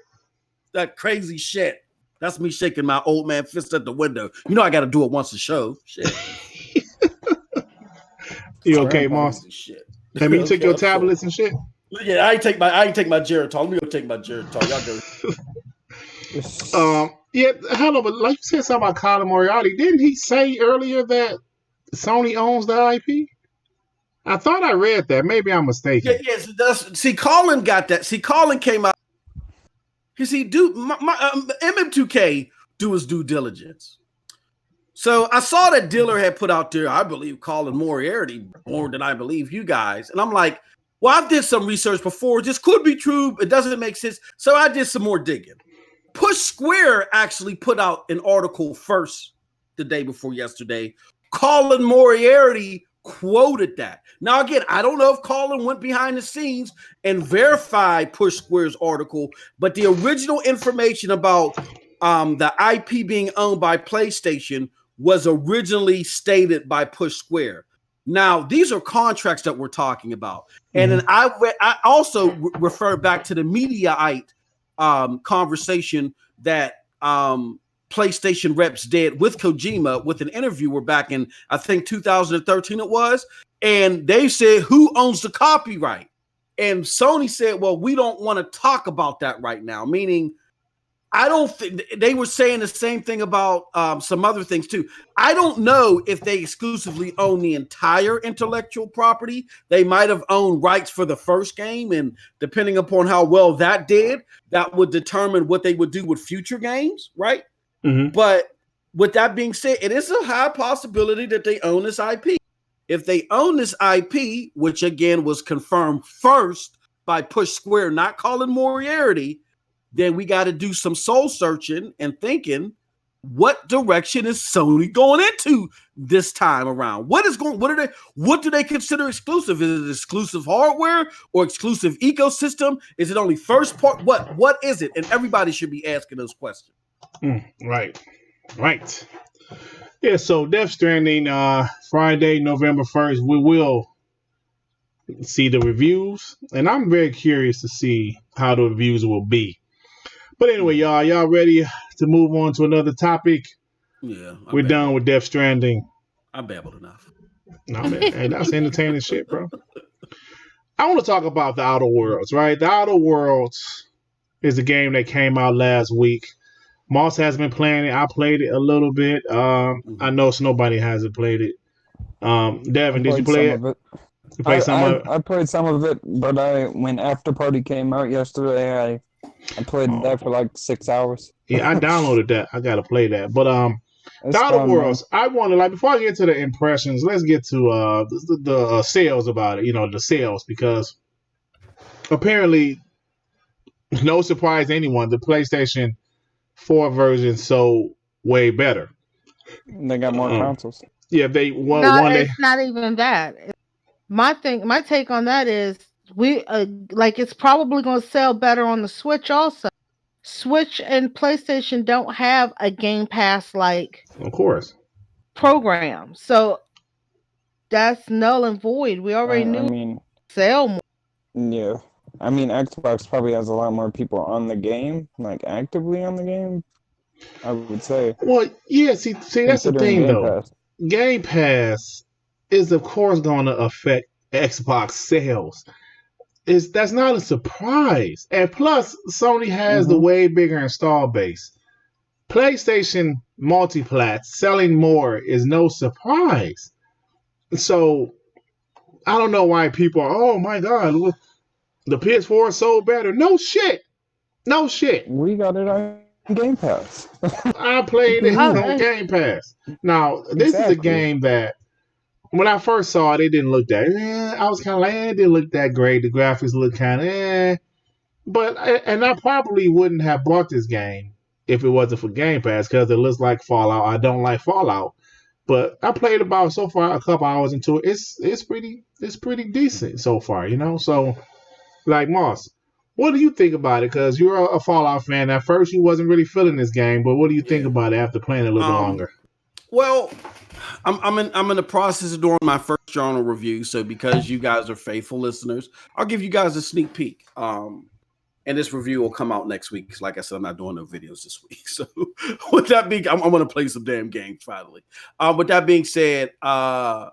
That crazy shit. That's me shaking my old man fist at the window. I got to do it once a show. Shit. You okay, Moss? I mean, you took your tablets and shit? Yeah, I ain't take my Geritol. Let me go take my Geritol. Y'all go. Yeah, hello, but like you said something about Colin Moriarty. Didn't he say earlier that Sony owns the IP? I thought I read that. Maybe I'm mistaken. Yes, it does. See, Colin got that. See, Colin came out. MM2K do his due diligence. So I saw that Diller had put out there, I believe, Colin Moriarty more than I believe you guys. And I'm like, well, I did some research before. This could be true. It doesn't make sense. So I did some more digging. Push Square actually put out an article first the day before yesterday. Colin Moriarty quoted that. Now, again, I don't know if Colin went behind the scenes and verified Push Square's article, but the original information about the IP being owned by PlayStation was originally stated by Push Square. Now, these are contracts that we're talking about. And then I also refer back to the Mediaite conversation that PlayStation reps did with Kojima with an interviewer back in, I think 2013 it was, and they said, who owns the copyright? And Sony said, well, we don't want to talk about that right now, meaning I don't think they were saying the same thing about some other things too. I don't know if they exclusively own the entire intellectual property. They might have owned rights for the first game, and depending upon how well that did, that would determine what they would do with future games, right? Mm-hmm. But with that being said, it is a high possibility that they own this IP. If they own this IP, which again was confirmed first by Push Square not calling Moriarty, then we got to do some soul searching and thinking, what direction is Sony going into this time around? What do they consider exclusive? Is it exclusive hardware or exclusive ecosystem? Is it only first part? What is it? And everybody should be asking those questions. Right. Yeah, so Death Stranding, Friday, November 1st, we will see the reviews, and I'm very curious to see how the reviews will be. But anyway, y'all ready to move on to another topic? Yeah. We're done with Death Stranding. I babbled enough. No, man, hey, that's entertaining shit, bro. I want to talk about the Outer Worlds, right? The Outer Worlds is a game that came out last week. Moss has been playing it. I played it a little bit. I know nobody hasn't played it. Devin, did you play it? You played some of it? I played some of it, but when After Party came out yesterday, I played that for like 6 hours. Yeah, I downloaded that. I gotta play that. But It's the Outer fun, Worlds, I want to, like, before I get to the impressions, let's get to the sales about it. You know, the sales, because apparently, no surprise to anyone, the PlayStation 4 version sold way better. They got more consoles. Yeah, it's not even that. My take on that is it's probably going to sell better on the Switch also. Switch and PlayStation don't have a Game Pass of course, program, so that's null and void. We already knew sell more. Yeah, I mean Xbox probably has a lot more people on the game, like actively on the game, I would say. Well, yeah, see that's the thing Game though. Pass. Game Pass is of course going to affect Xbox sales. That's not a surprise. And plus, Sony has the way bigger install base. PlayStation multiplat selling more is no surprise. So I don't know why people are, oh my god, the PS4 sold better. No shit. We got it on Game Pass. I played it on Game Pass. Now, this is a game that when I first saw it, it didn't look that. I was kind of like, it didn't look that great. The graphics looked kind of, but I probably wouldn't have bought this game if it wasn't for Game Pass because it looks like Fallout. I don't like Fallout, but I played about so far a couple hours into it. It's pretty decent so far, you know. So, like Moss, what do you think about it? Because you're a Fallout fan. At first, you wasn't really feeling this game, but what do you think about it after playing it a little bit longer? Well, I'm in the process of doing my first journal review. So because you guys are faithful listeners, I'll give you guys a sneak peek. And this review will come out next week. Because like I said, I'm not doing no videos this week. So with that being, I'm going to play some damn games finally. With that being said, I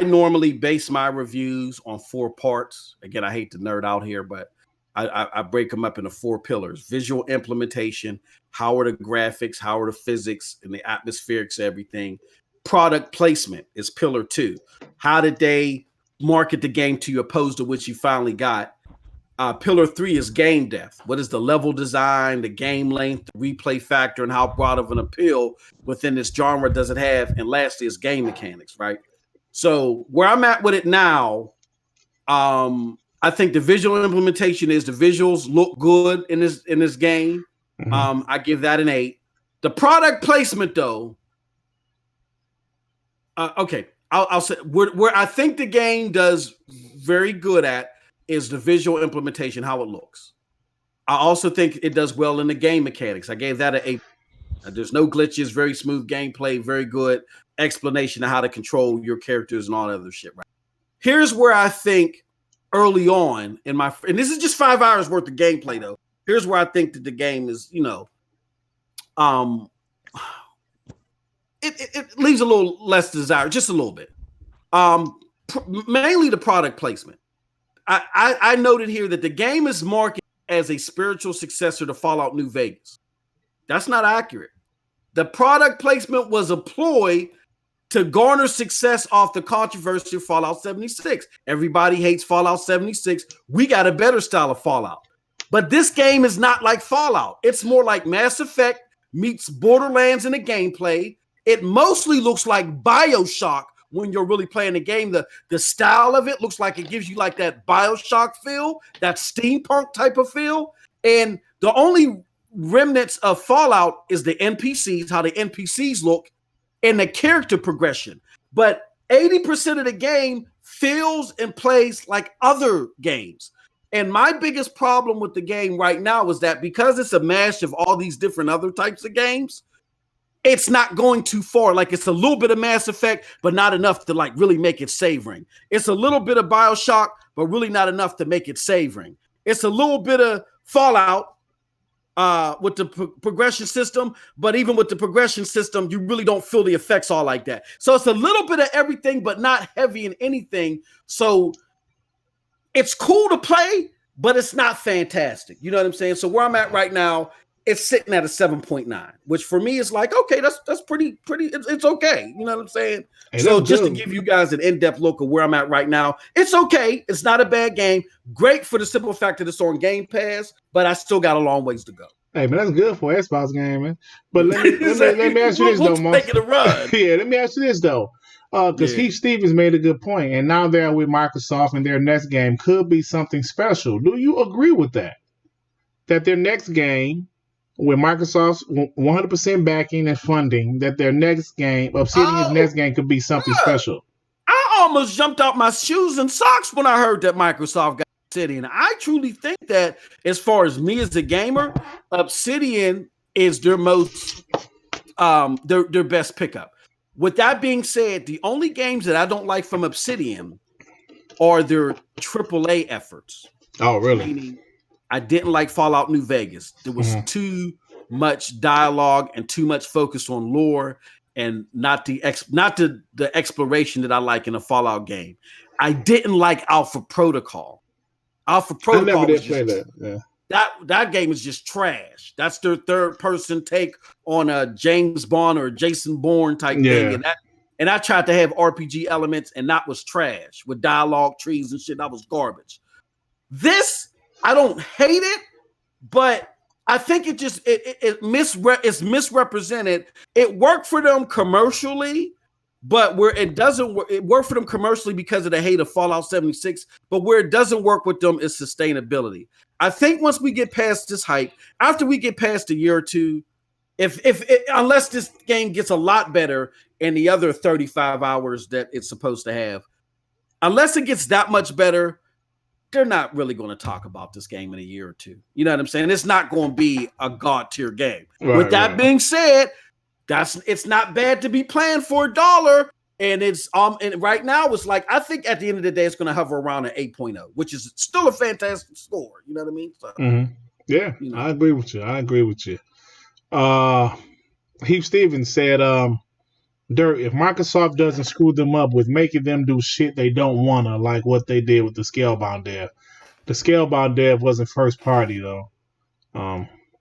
normally base my reviews on 4 parts. Again, I hate to nerd out here, but I break them up into 4 pillars: visual implementation, how are the graphics, how are the physics and the atmospherics, everything. Product placement is pillar 2. How did they market the game to you opposed to what you finally got? Pillar 3 is game depth. What is the level design, the game length, the replay factor, and how broad of an appeal within this genre does it have? And lastly is game mechanics, right? So where I'm at with it now, I think the visual implementation is the visuals look good in this game. I give that an 8. The product placement, though, okay, I'll say where I think the game does very good at is the visual implementation, how it looks. I also think it does well in the game mechanics. I gave that an 8. There's no glitches, very smooth gameplay, very good explanation of how to control your characters and all that other shit. Right. Here's where I think early on and this is just 5 hours worth of gameplay though. Here's where I think that the game is, it leaves a little less desire, just a little bit. Mainly the product placement. I noted here that the game is marketed as a spiritual successor to Fallout New Vegas. That's not accurate. The product placement was a ploy to garner success off the controversy of Fallout 76. Everybody hates Fallout 76. We got a better style of Fallout. But this game is not like Fallout. It's more like Mass Effect meets Borderlands in the gameplay. It mostly looks like BioShock when you're really playing the game. The style of it looks like it gives you like that BioShock feel, that steampunk type of feel. And the only remnants of Fallout is the NPCs, how the NPCs look, and the character progression. But 80% of the game feels and plays like other games. And my biggest problem with the game right now is that because it's a mash of all these different other types of games, it's not going too far. Like it's a little bit of Mass Effect, but not enough to like really make it savoring. It's a little bit of BioShock, but really not enough to make it savoring. It's a little bit of Fallout with the progression system, but even with the progression system, you really don't feel the effects all like that. So it's a little bit of everything, but not heavy in anything. So it's cool to play, but it's not fantastic. You know what I'm saying? So where I'm at right now, it's sitting at a 7.9, which for me is like, okay, that's pretty, it's okay. You know what I'm saying? Hey, so just to give you guys an in-depth look of where I'm at right now, it's okay. It's not a bad game. Great for the simple fact that it's on Game Pass, but I still got a long ways to go. Hey, man, that's good for an Xbox game, man. But let me ask you this, though, Mo. Making a run. Yeah, let me ask you this, though. Because Heath Stevens made a good point, and now they're with Microsoft, and their next game could be something special. Do you agree with that? That their next game, with Microsoft's 100% backing and funding, that their next game, Obsidian's next game, could be something special? I almost jumped out my shoes and socks when I heard that Microsoft got Obsidian. I truly think that, as far as me as a gamer, Obsidian is their most, their best pickup. With that being said, the only games that I don't like from Obsidian are their AAA efforts. Oh, really? Meaning, I didn't like Fallout New Vegas. There was too much dialogue and too much focus on lore, and not the exploration that I like in a Fallout game. I didn't like Alpha Protocol. Alpha Protocol was just, that game is just trash. That's their third person take on a James Bond or Jason Bourne type thing. And I tried to have RPG elements, and that was trash with dialogue trees and shit. That was garbage. This, I don't hate it, but I think it just it's misrepresented. It worked for them commercially, but where it doesn't work, it worked for them commercially because of the hate of Fallout 76. But where it doesn't work with them is sustainability. I think once we get past this hype, after we get past a year or two, unless this game gets a lot better in the other 35 hours that it's supposed to have, unless it gets that much better, they're not really going to talk about this game in a year or two. You know what I'm saying? It's not going to be a God tier game. With that being said, it's not bad to be playing for $1. And it's and right now it's like, I think at the end of the day, it's going to hover around an 8.0, which is still a fantastic score. You know what I mean? So, yeah, you know. I agree with you. Heath Stevens said, Dirt, if Microsoft doesn't screw them up with making them do shit they don't wanna, like what they did with the Scalebound dev. The Scalebound dev wasn't first party though.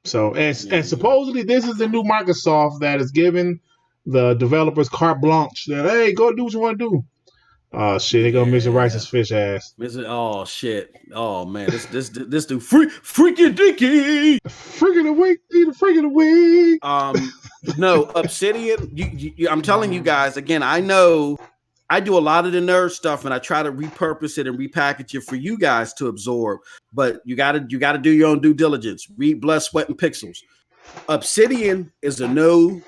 So supposedly this is the new Microsoft that is giving the developers carte blanche that, hey, go do what you want to do. Oh shit, they gonna miss your Rice's fish ass. Oh shit. Oh man, this dude freaky dicky. Freaking the week, freaking the week. No, Obsidian. I'm telling you guys again. I know I do a lot of the nerd stuff, and I try to repurpose it and repackage it for you guys to absorb. But you gotta do your own due diligence. Read Blood, Sweat, and Pixels. Obsidian is a no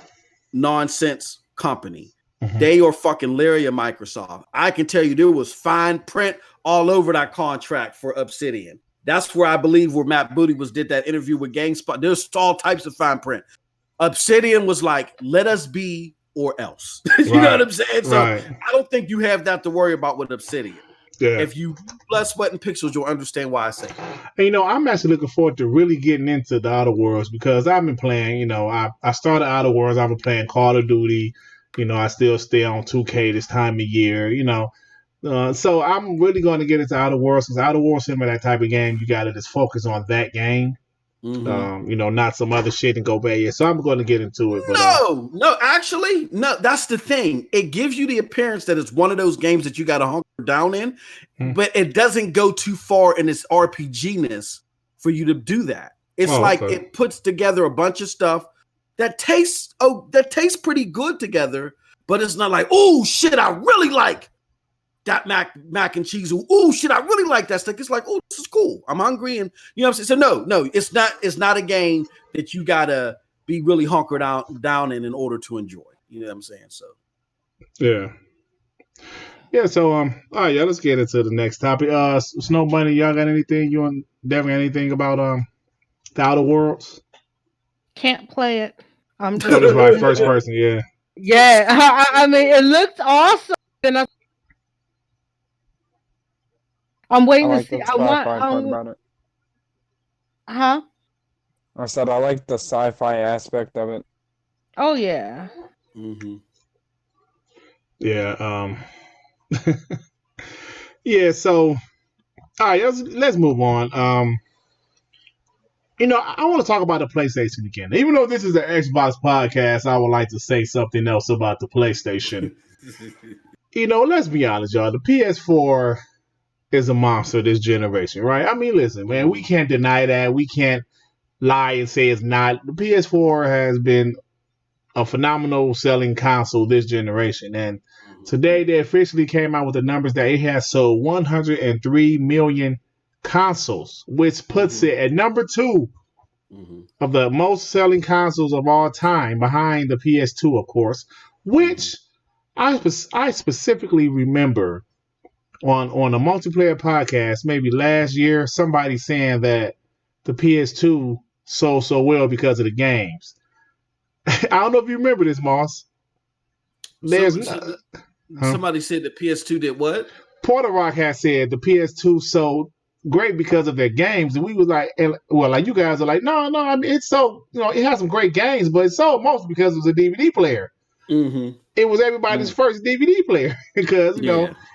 nonsense company. They are fucking leery of Microsoft. I can tell you there was fine print all over that contract for Obsidian. That's where I believe where Matt Booty did that interview with GameSpot. There's all types of fine print. Obsidian was like, let us be or else. You know what I'm saying? So I don't think you have that to worry about with Obsidian. Yeah. If you blood, sweat, and pixels, you'll understand why I say it. And, I'm actually looking forward to really getting into the Outer Worlds because I've been playing, I started Outer Worlds, I've been playing Call of Duty, I still stay on 2K this time of year, so I'm really going to get into Outer Worlds because Outer Worlds is that type of game you got to just focus on that game, not some other shit and go back. Yeah, so I'm going to get into it. But no, actually, no. That's the thing. It gives you the appearance that it's one of those games that you got to hunker down in, but it doesn't go too far in its RPG-ness for you to do that. It's it puts together a bunch of stuff that tastes pretty good together, but it's not like, oh shit, I really like that mac and cheese. Oh shit, I really like that steak. It's like, oh, this is cool. I'm hungry, and you know what I'm saying. So no, it's not a game that you gotta be really hunkered down in order to enjoy. You know what I'm saying? So yeah. So all right, yeah. Let's get into the next topic. Snow Bunny, y'all got anything? You and Devin got anything about the Outer Worlds? Can't play it. I'm just just like first person. Yeah. Yeah, I mean, it looks awesome. And I'm waiting to see. The sci-fi part about it. Huh? I said I like the sci-fi aspect of it. Oh yeah. Yeah. Yeah. So, all right. Let's move on. I want to talk about the PlayStation again. Even though this is an Xbox podcast, I would like to say something else about the PlayStation. Let's be honest, y'all. The PS4 is a monster this generation, right? I mean, listen, man, we can't deny that. We can't lie and say it's not. The PS4 has been a phenomenal selling console this generation. And today they officially came out with the numbers that it has sold 103 million consoles, which puts it at number 2 of the most selling consoles of all time, behind the PS2, of course, which I specifically remember on a multiplayer podcast maybe last year, somebody saying that the PS2 sold so well because of the games. I don't know if you remember this, Moss. Somebody said the PS2 did what? Porter Rock has said the PS2 sold great because of their games, and we was like, like you guys are like, no, I mean, it's so, it has some great games, but it sold mostly because it was a DVD player. It was everybody's first DVD player because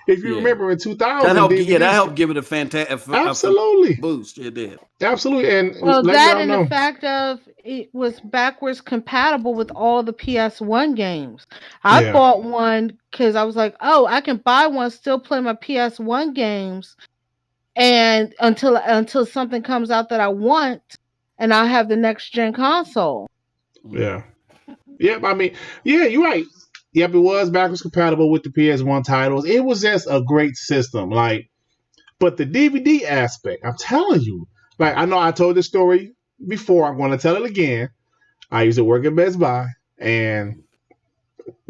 if you remember in 2000, that helped give it a fantastic absolutely boost. It did absolutely, and that and the fact of it was backwards compatible with all the PS1 games. I bought one because I was like, oh, I can buy one, still play my PS1 games, and until something comes out that I want, and I have the next gen console. Yeah. Yep, I mean, yeah, you're right. Yep, it was backwards compatible with the PS1 titles. It was just a great system. But the DVD aspect, I'm telling you, I know I told this story before. I'm going to tell it again. I used to work at Best Buy, and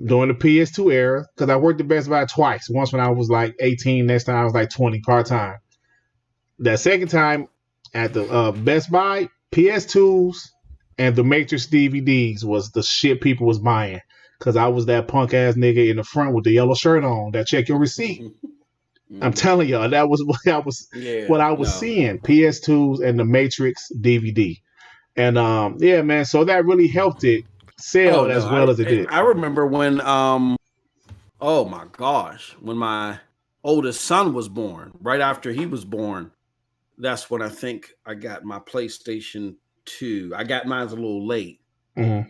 during the PS2 era, because I worked at Best Buy twice. Once when I was 18, next time I was 20 part-time. That second time at the Best Buy, PS2s, and the Matrix DVDs was the shit people was buying, because I was that punk ass nigga in the front with the yellow shirt on that check your receipt. I'm telling y'all, that was what I was seeing. PS2s and the Matrix DVD, and yeah, man. So that really helped it sell as well as it did. I remember when oh my gosh, when my oldest son was born, right after he was born, that's when I think I got my PlayStation 2. I got mine a little late. There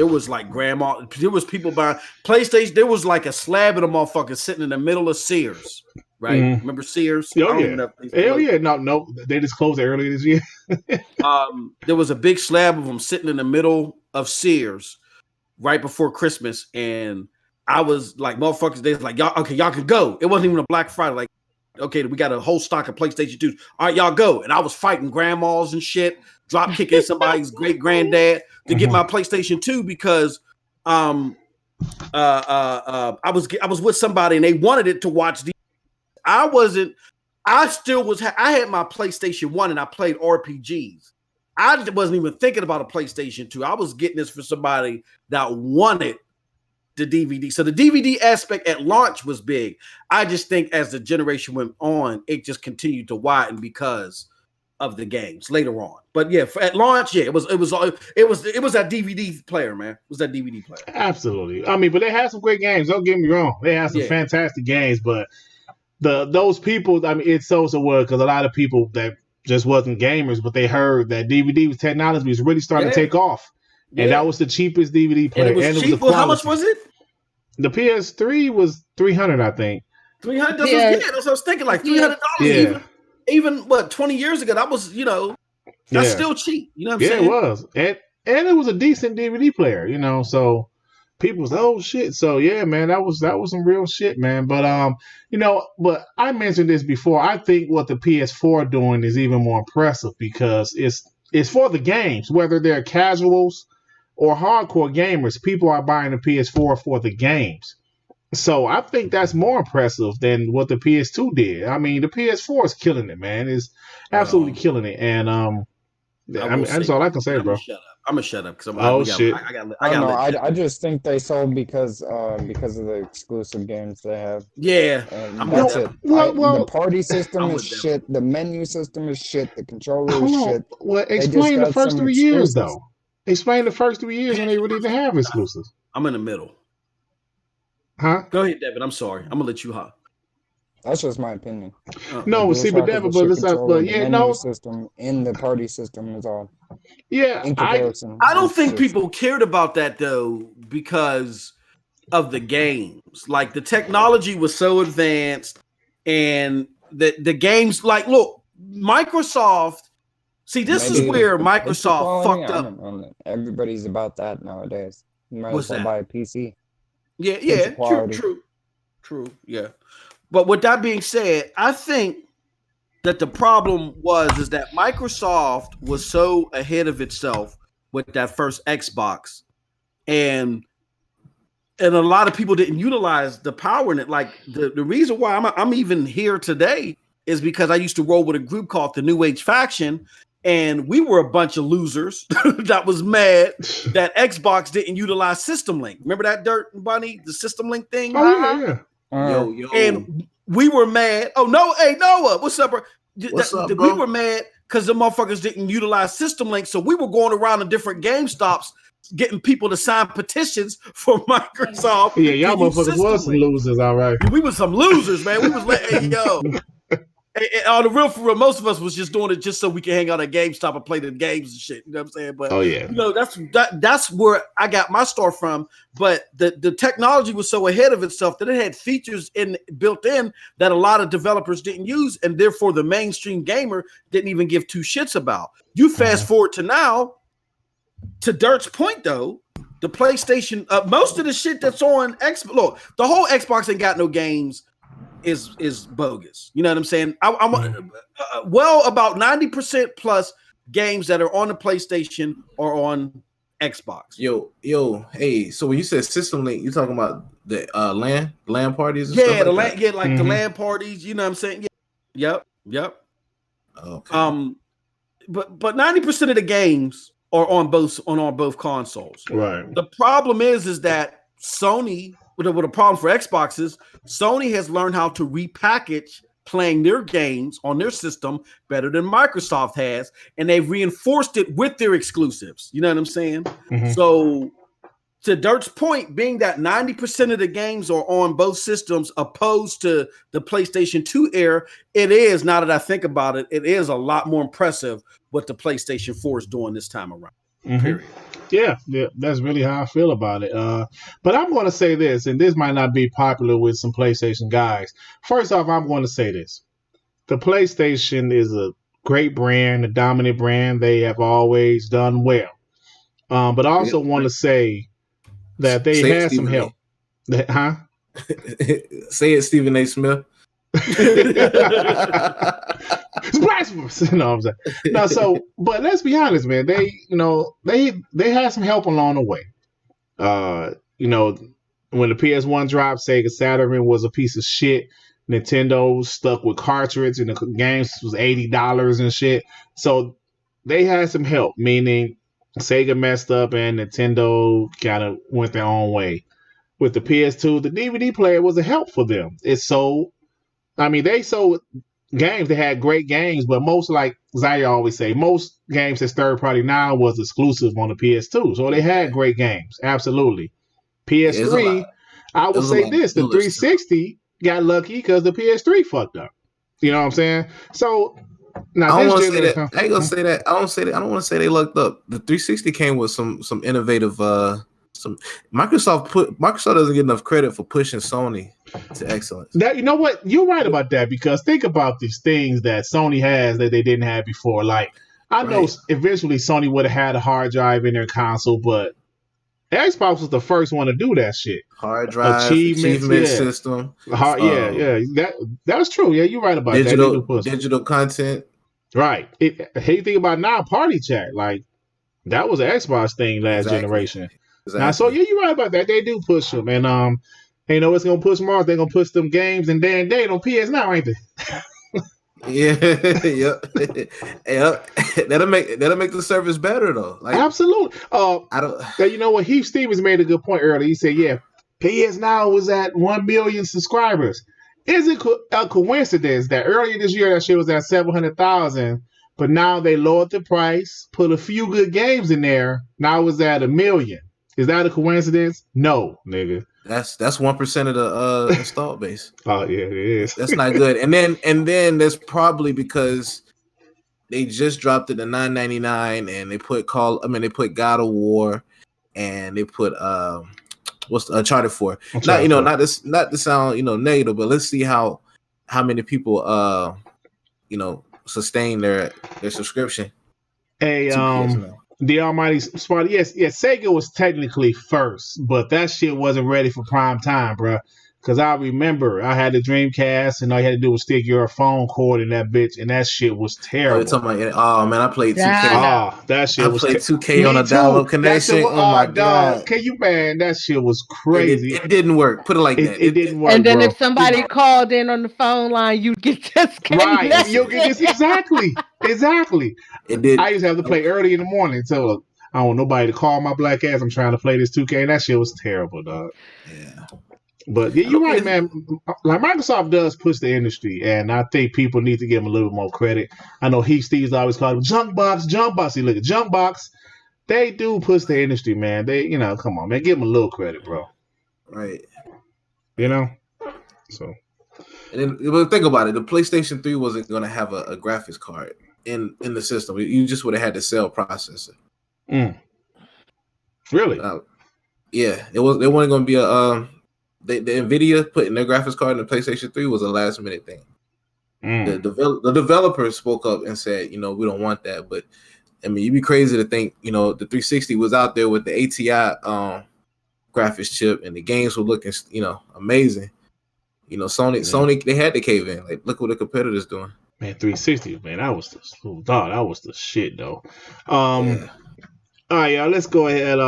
was grandma, there was people buying PlayStation. There was a slab of the motherfuckers sitting in the middle of Sears, right? Remember Sears? Oh yeah. Hell yeah. No, they just closed it earlier this year. There was a big slab of them sitting in the middle of Sears right before Christmas, and I was like, motherfuckers, they was like, y'all can go. It wasn't even a Black Friday. Okay, we got a whole stock of PlayStation 2s. All right, y'all go. And I was fighting grandmas and shit, drop kicking somebody's great granddad to get my PlayStation 2 because I was with somebody and they wanted it to watch the. I had my PlayStation 1 and I played RPGs. I wasn't even thinking about a PlayStation 2. I was getting this for somebody that wanted the DVD. So the DVD aspect at launch was big. I just think as the generation went on, it just continued to widen because of the games later on. But yeah, at launch, yeah, it was that DVD player, man. It was that DVD player. Absolutely. I mean, but they had some great games. Don't get me wrong. They had some fantastic games, but those people, I mean, it's so was because a lot of people that just wasn't gamers, but they heard that DVD technology was really starting to take off. And that was the cheapest DVD player. And it was cheap. How much was it? The PS3 was $300, I think. $300. That's what I was thinking. Like $300. Yeah. Even what 20 years ago, that was that's still cheap. You know what I'm saying? Yeah, it was, and it was a decent DVD player. So people was oh shit. So yeah, man, that was some real shit, man. But but I mentioned this before. I think what the PS4 doing is even more impressive because it's for the games, whether they're casuals or hardcore gamers. People are buying the PS4 for the games. So I think that's more impressive than what the PS2 did. I mean, the PS4 is killing it, man. It's absolutely killing it. And that's all I can say, bro. I'm gonna shut up because I just think they sold because of the exclusive games they have. Yeah, that's it. The party system is shit. The menu system is shit. The controller is shit. Well, explain the first 3 years though. Explain the first 3 years when they really didn't have exclusives. I'm in the middle. Huh? Go ahead, Devin. I'm sorry. I'm gonna let you hop. That's just my opinion. No, see, but Devin, but it's not. But yeah, no. System in the party system is all. Yeah, in comparison. I don't think people cared about that though because of the games. Like the technology was so advanced, and the games. Like, look, Microsoft. See, this is where Microsoft fucked up. Everybody's about that nowadays. You might as well buy a PC. Yeah, true, yeah. But with that being said, I think that the problem is that Microsoft was so ahead of itself with that first Xbox, and a lot of people didn't utilize the power in it. Like the reason why I'm even here today is because I used to roll with a group called the New Age Faction. And we were a bunch of losers that was mad that Xbox didn't utilize System Link. Remember that Dirt Bunny, the System Link thing? Oh, yeah. Yo. And we were mad. Oh, no. Hey, Noah, what's up, bro? We were mad because the motherfuckers didn't utilize System Link. So we were going around to different GameStops getting people to sign petitions for Microsoft. Yeah, y'all motherfuckers was some losers, all right. We was some losers, man. We was like, hey, yo. And on the real, for real, most of us was just doing it just so we can hang out at GameStop and play the games and shit. You know what I'm saying? But that's where I got my start from. But the technology was so ahead of itself that it had features built in that a lot of developers didn't use, and therefore the mainstream gamer didn't even give two shits about. You fast forward to now, to Dirt's point though, the PlayStation, most of the shit that's on Xbox, look, the whole Xbox ain't got no games. Is bogus. You know what I'm saying? I'm well about 90% plus games that are on the PlayStation or on Xbox. Yo, hey. So when you said System Link, you talking about the LAN parties? And yeah, stuff like the LAN parties. You know what I'm saying? Yeah. Yep. Okay. But 90% of the games are on both consoles. Right. The problem is that Sony. What a problem for Xbox is Sony has learned how to repackage playing their games on their system better than Microsoft has, and they've reinforced it with their exclusives. You know what I'm saying? Mm-hmm. So, to Dirt's point, being that 90% of the games are on both systems opposed to the PlayStation 2 era, it is, now that I think about it, it is a lot more impressive what the PlayStation 4 is doing this time around. Mm-hmm. Period. Yeah, that's really how I feel about it. But I'm going to say this, and this might not be popular with some PlayStation guys. First off, I'm going to say this. The PlayStation is a great brand, a dominant brand. They have always done well. But I also want to say that they had some help. Huh? Say it, Stephen A. Smith. It's blasphemous. No, I'm saying. No, so, but let's be honest, man. They had some help along the way. When the PS1 dropped, Sega Saturn was a piece of shit. Nintendo stuck with cartridge, and the games was $80 and shit. So they had some help, meaning Sega messed up and Nintendo kind of went their own way. with the PS2, the DVD player was a help for them. It sold. I mean, they sold games. They had great games, but most, like Zaya always say, most games that's third party now was exclusive on the PS2. So they had Yeah. great games. Absolutely. Yeah, it's a lot. PS3, I It will was a say lot of this: the fillers too. 360 got lucky because the PS3 fucked up. You know what I'm saying? So now I don't this want to say that. generation, I ain't gonna say that. I don't say that. I don't want to say they lucked up. The 360 came with some innovative. Some Microsoft doesn't get enough credit for pushing Sony to excellence. that you know what, you're right about that, because think about these things that Sony has that they didn't have before. Like, I know Right. eventually Sony would have had a hard drive in their console, but Xbox was the first one to do that shit. Hard drive, Achievements, achievement yeah, system, hard, yeah, yeah. That's true. Yeah, you're right about that. They do push digital content. right. Hey, you think about now, party chat, like that was an Xbox thing last Exactly. generation. Now, so Exactly. yeah, you're right about that. They do push them, and you know what's gonna push them off? They're gonna push them games and day and date on PS now, ain't they? Yeah. Yep. Yep. That'll make the service better though. Like Absolutely. I don't. You know what? Heath Stevens made a good point earlier. He said, "Yeah, PS Now was at 1 million subscribers. Is it a coincidence that earlier this year that shit was at 700,000, but now they lowered the price, put a few good games in there. Now it's at 1 million. Is that a coincidence? No, nigga. That's 1% of the installed base. Oh yeah, it is. That's not good. And then that's probably because they just dropped it to $9.99 and they put they put God of War and they put what's Uncharted 4. Not to sound negative, but let's see how many people sustain their subscription Hey, to PS Now. the Almighty Smart. Yes, Sega was technically first, but that shit wasn't ready for prime time, bro. Because I remember I had the Dreamcast, and all you had to do was stick your phone cord in that bitch, and that shit was Oh, you're terrible. talking about oh man, I played 2K. Donna. Ah, that I shit was. played 2K on Me a too. download That shit connection. was. Oh my Dog. god. Can you, man? That shit was It, crazy. it didn't work. Put it like that. It didn't And work, then bro. if somebody called in on the phone line, you'd get Right. disconnected. You'll get this exactly. It did. I used to have to play early in the morning until I don't want nobody to call my black ass. I'm trying to play this 2K, and that shit was terrible, dog. Yeah. But yeah, I know you're right, PS. man. Like Microsoft does push the industry, and I think people need to give them a little more credit. I know Heath Steve's always called them junk box, junk box. See, look at junk box. They do push the industry, man. They, come on, man, give them a little credit, bro. Right. You know, so And then think about it. The PlayStation 3 wasn't going to have a graphics card in the system. You just would have had the cell processor. Really, Yeah, it was. There wasn't going to be a. The Nvidia putting their graphics card in the PlayStation 3 was a last minute thing. The developers spoke up and said, we don't want that. But I mean, you'd be crazy to think, the 360 was out there with the ATI graphics chip and the games were looking, amazing. Sony, they had to cave in. Like, look what the competitors doing. man, 360, man, that was the shit, though. Yeah. All right, y'all, let's go ahead.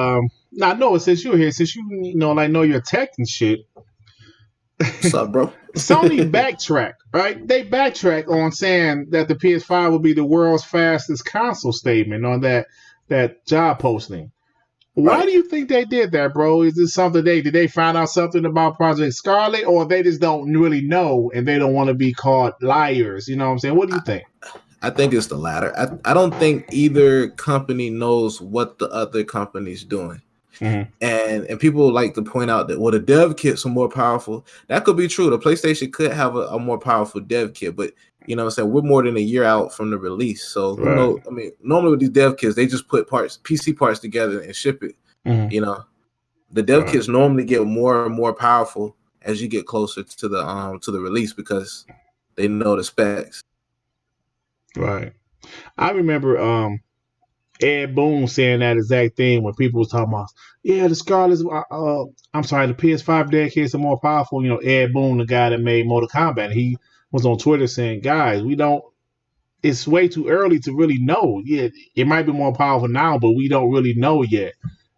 Now, Noah, since you're here, since know your tech and shit, What's up, bro? Sony backtracked, right? They backtracked on saying that the PS5 will be the world's fastest console statement on that job posting. Why do you think they did that, bro? Is this something did they find out something about Project Scarlet, or they just don't really know and they don't want to be called liars? You know what I'm saying? What do you think? I think it's the latter. I don't think either company knows what the other company's doing. Mm-hmm. And people like to point out that the dev kits are more powerful. That could be true. The PlayStation could have a more powerful dev kit, but we're more than a year out from the release. So who knows? I mean, normally with these dev kits, they just put PC parts together and ship it. Mm-hmm. The dev kits normally get more and more powerful as you get closer to the release because they know the specs. Right. I remember Ed Boon saying that exact thing when people was talking about, the Scarlet's, I'm sorry, the PS5 dev kits are more powerful. Ed Boon, the guy that made Mortal Kombat, he was on Twitter saying, guys, it's way too early to really know. Yeah, it might be more powerful now, but we don't really know yet.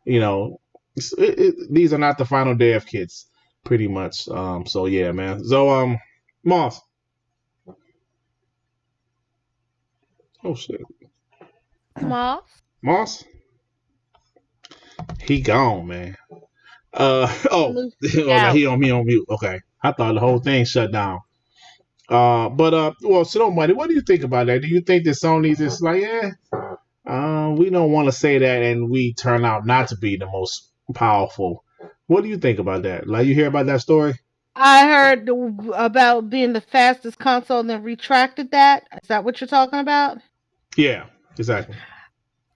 These are not the final dev kits, pretty much. So yeah, man. So Moss. Oh shit. Moss. Moss. He gone, man. Oh, no, he on mute. Okay, I thought the whole thing shut down. Well, so money. What do you think about that? Do you think that Sony's just like, we don't want to say that, and we turn out not to be the most powerful? What do you think about that? Like, you hear about that story? I heard about being the fastest console and then retracted that. Is that what you're talking about? Yeah, exactly.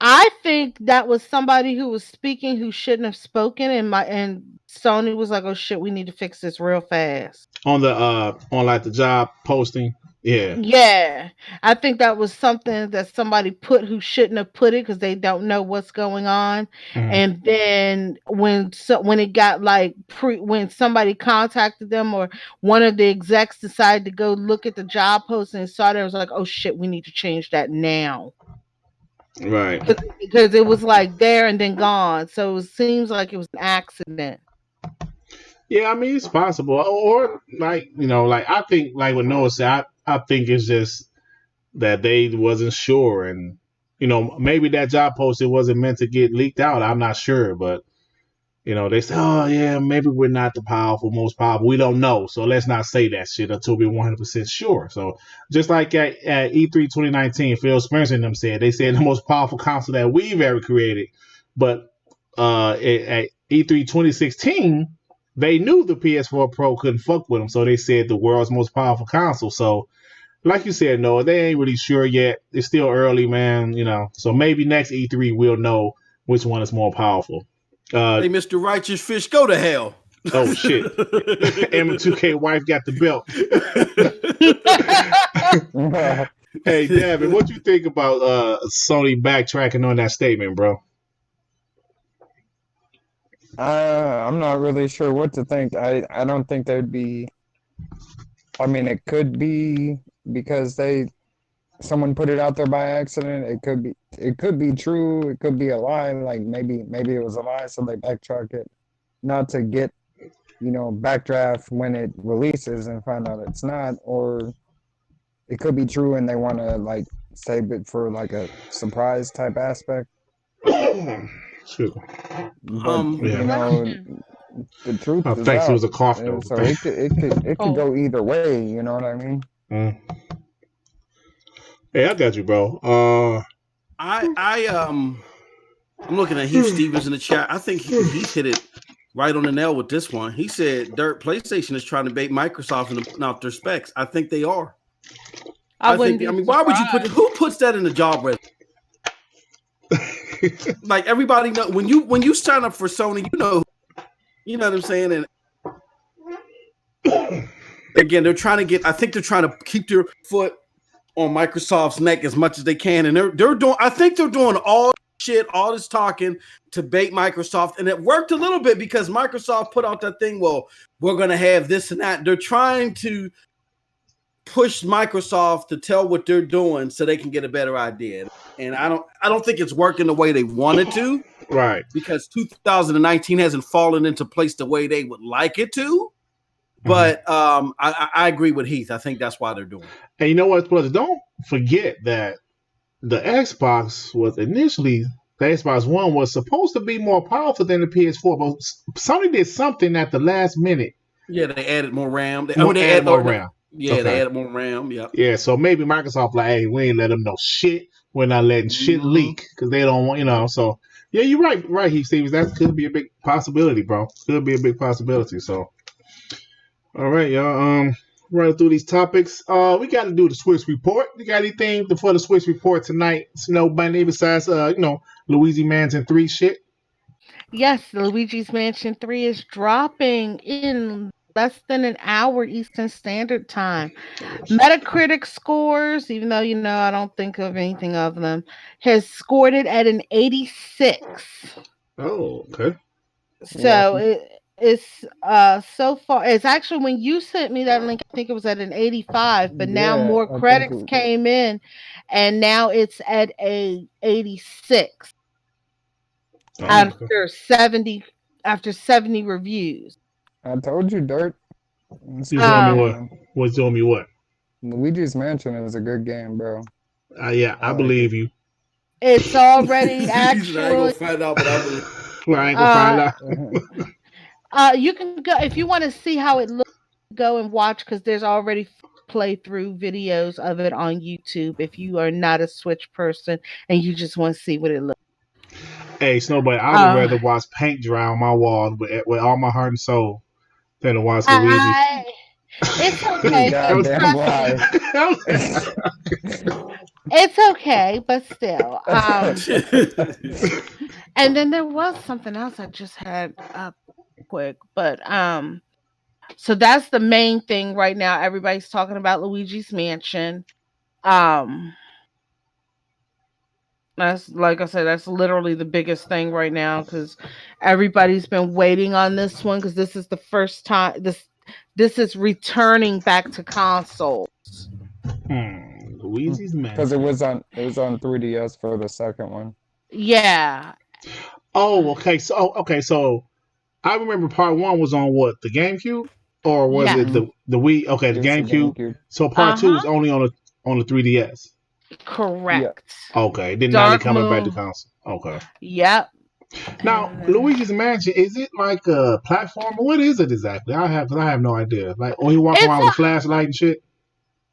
I think that was somebody who was speaking who shouldn't have spoken, and Sony was like, "Oh shit, we need to fix this real fast." On like the job posting. Yeah. Yeah, I think that was something that somebody put who shouldn't have put it because they don't know what's going on. Mhm. And then when it got like when somebody contacted them or one of the execs decided to go look at the job post and saw that, it was like, oh shit, we need to change that now. Right. Because it was like there and then gone. So it seems like it was an accident. Yeah, I mean it's possible, or like like I think like what Noah said, I think it's just that they wasn't sure, and maybe that job post it wasn't meant to get leaked out. I'm not sure, but they say, oh yeah, maybe we're not the most powerful. We don't know, so let's not say that shit until we're 100% sure. So just like at E3 2019, Phil Spencer and them said, they said the most powerful console that we've ever created, but at E3 2016, they knew the PS4 Pro couldn't fuck with them, so they said the world's most powerful console. So like you said, Noah, they ain't really sure yet. It's still early, man. So maybe next E3 we'll know which one is more powerful. Hey, Mr. Righteous Fish, go to hell. Oh shit! M2K wife got the belt. Hey, Davin, what you think about Sony backtracking on that statement, bro? I'm not really sure what to think. I don't think there'd be. I mean, it could be because someone put it out there by accident. It could be true. It could be a lie. Like maybe it was a lie, so they backtrack it, not to get backdraft when it releases and find out it's not, or it could be true and they want to like save it for like a surprise type aspect. Sure. But Yeah. the truth is thanks. out. It was a cough note. So it could go either way. You know what I mean? Hey, I got you, bro. I'm looking at Heath Stevens in the chat. I think Heath hit it right on the nail with this one. He said, "Dirt PlayStation is trying to bait Microsoft into putting out their specs." I think they are. I mean, why would you who puts that in the job resume? Like everybody know when you sign up for Sony, you know what I'm saying. And again, they're trying to I think they're trying to keep their foot on Microsoft's neck as much as they can, and they're doing. I think they're doing all this talking to bait Microsoft, and it worked a little bit because Microsoft put out that thing. Well, we're going to have this and that. They're trying to push Microsoft to tell what they're doing so they can get a better idea. And I don't think it's working the way they wanted to. Right. Because 2019 hasn't fallen into place the way they would like it to. But I agree with Heath. I think that's why they're doing it. And you know what? Plus, don't forget that the Xbox was initially, the Xbox One was supposed to be more powerful than the PS4, but Sony did something at the last minute. Yeah, they added more RAM. They added more RAM. Yeah, okay. They added more RAM. Yeah. Yeah, so maybe Microsoft like, hey, we ain't let them know shit. We're not letting shit leak because they don't want, So yeah, you're right, Heath Stevens. That could be a big possibility, bro. Could be a big possibility. So, all right, y'all. Running through these topics. We got to do the Switch report. You got anything for the Switch report tonight? Snow Bunny besides Luigi Mansion 3 shit? Yes, Luigi's Mansion 3 is dropping in less than an hour Eastern Standard Time. Metacritic scores, even though I don't think of anything of them, has scored it at an 86. Oh, okay. So it's so far. It's actually when you sent me that link, I think it was at an 85, but now more credits came in, and now it's at a 86 after 70 reviews. I told you, Dirt. You told me what? What told me what? Luigi's Mansion is a good game, bro. Yeah, I believe you. It's already actually. I ain't gonna find out, but I believe. Well, I ain't gonna find out. You can go if you want to see how it looks. Go and watch because there's already playthrough videos of it on YouTube. If you are not a Switch person and you just want to see what it looks. Hey, Snowboy, I would Uh, rather watch paint dry on my wall with all my heart and soul than to watch Luigi. I it's You okay, but goddamn trust me, lie. it's okay, but still. And then there was something else I just had up quick, but so that's the main thing right now. Everybody's talking about Luigi's Mansion. Um, that's like I said, that's literally the biggest thing right now because everybody's been waiting on this one because this is the first time this is returning back to console. Luigi's Because Mansion. it was on 3DS for the second one. Yeah, Oh, okay. So I remember part one was on what, the GameCube, or was yes, it Hmm. the Wii? Okay, the It was the GameCube. GameCube. So part two uh-huh, was only on the 3DS. Yeah. correct. Okay, then now they Dark coming back to Moon. console. Okay. Yep. Now And Luigi's Mansion, is it like a platform or what is it exactly? I have no idea. Like, oh, he walk it's around with a flashlight and shit.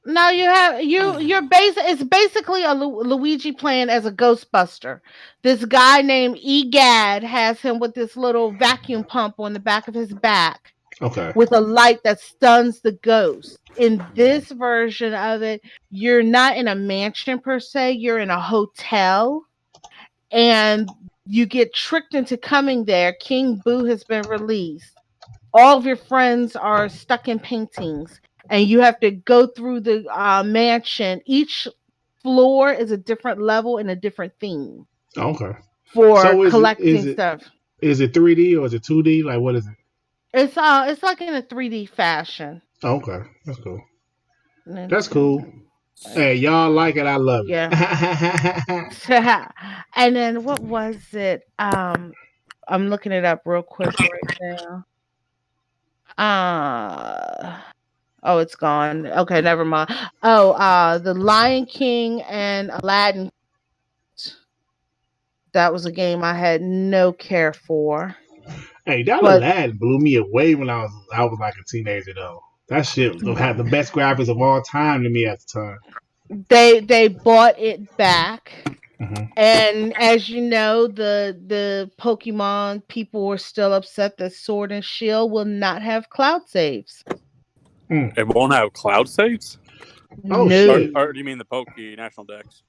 no, you have you're it's basically a Luigi playing as a Ghostbuster. This guy named Egad has him with this little vacuum pump on the back of his back Okay. with a light that stuns the ghost. In this version of it, you're not in a mansion per se, you're in a hotel and you get tricked into coming there. King Boo has been released. All of your friends are stuck in paintings and you have to go through the mansion. Each floor is a different level and a different theme Okay. for So collecting stuff. is it 3D or is it 2D? Like, what is it? It's like in a 3D fashion. Okay, that's cool. That's cool. Nintendo. Hey, y'all like it? I love Yeah. it. And then what was it? I'm looking it up real quick right now. Oh, it's gone. Okay, never mind. Oh, The Lion King and Aladdin. That was a game I had no care for. Hey, that But Aladdin blew me away when I was like a teenager though. That shit was gonna have the best graphics of all time to me at the time. they bought it back. Hmm. And as you know, the Pokemon people were still upset that Sword and Shield will not have cloud saves. It won't have cloud saves? Oh No. shit. Or do you mean the Poke National Dex?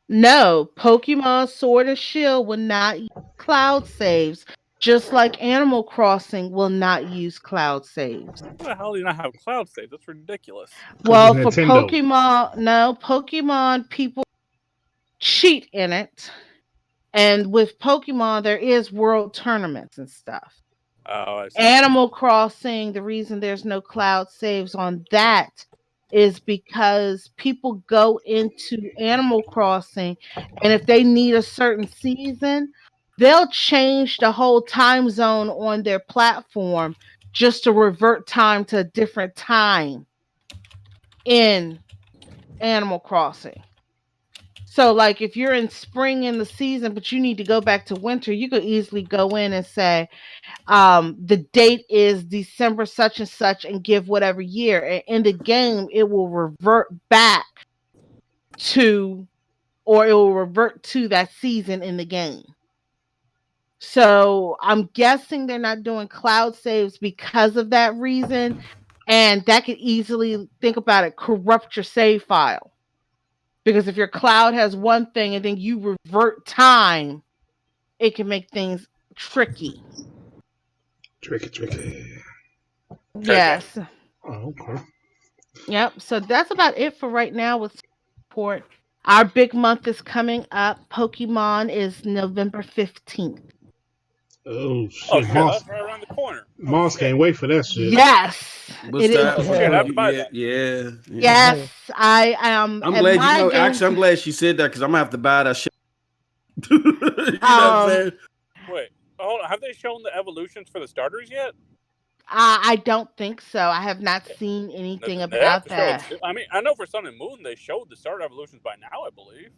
No, Pokemon Sword and Shield will not use cloud saves, just like Animal Crossing will not use cloud saves. How the hell do you not have cloud saves? That's ridiculous. Cause it's Well, for Nintendo. Pokemon, no, Pokemon people cheat in it. And with Pokemon, there is world tournaments and stuff. Oh, I see. Animal Crossing, the reason there's no cloud saves on that is because people go into Animal Crossing and if they need a certain season, they'll change the whole time zone on their platform just to revert time to a different time in Animal Crossing. So, like, if you're in spring in the season, but you need to go back to winter, you could easily go in and say, the date is December such and such and give whatever year. And in the game, it will revert back to, or it will revert to that season in the game. So I'm guessing they're not doing cloud saves because of that reason. And that could easily, think about it, corrupt your save file. Because if your cloud has one thing and then you revert time, it can make things tricky. Tricky. Yes. Oh, okay. Yep. So that's about it for right now with support. Our big month is coming up. Pokemon is November 15th. Oh Oh shit, shit, that's right around the corner. Oh Moss shit. can't wait for that shit. Yes. What's It is. that? Oh shit, I have to buy Yeah, that. yeah. Yes, I am. I'm At glad my game, actually, I'm glad she said that because I'm gonna have to buy that shit. You know what I'm saying? Wait, hold on. Have they shown the evolutions for the starters yet? I don't think so. I have not seen anything They have about to show it that. too. I mean, I know for Sun and Moon they showed the starter evolutions by now, I believe.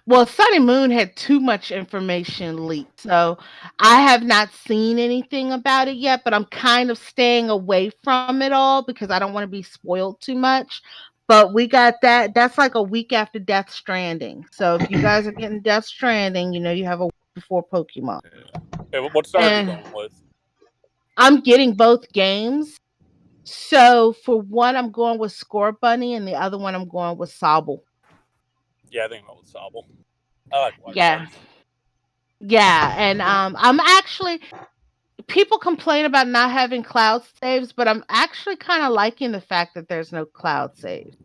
Well, Sunny Moon had too much information leaked, so I have not seen anything about it yet, but I'm kind of staying away from it all because I don't want to be spoiled too much. But we got that. That's like a week after Death Stranding. So if you guys are getting Death Stranding, you have a week before Pokemon. Hey, what starter are you And going with? I'm getting both games. So for one, I'm going with Score Bunny, and the other one I'm going with Sobble. Yeah, I think I'm going with Sobble. I like White Yeah. Cards. Yeah, and I'm actually people complain about not having cloud saves, but I'm actually kind of liking the fact that there's no cloud save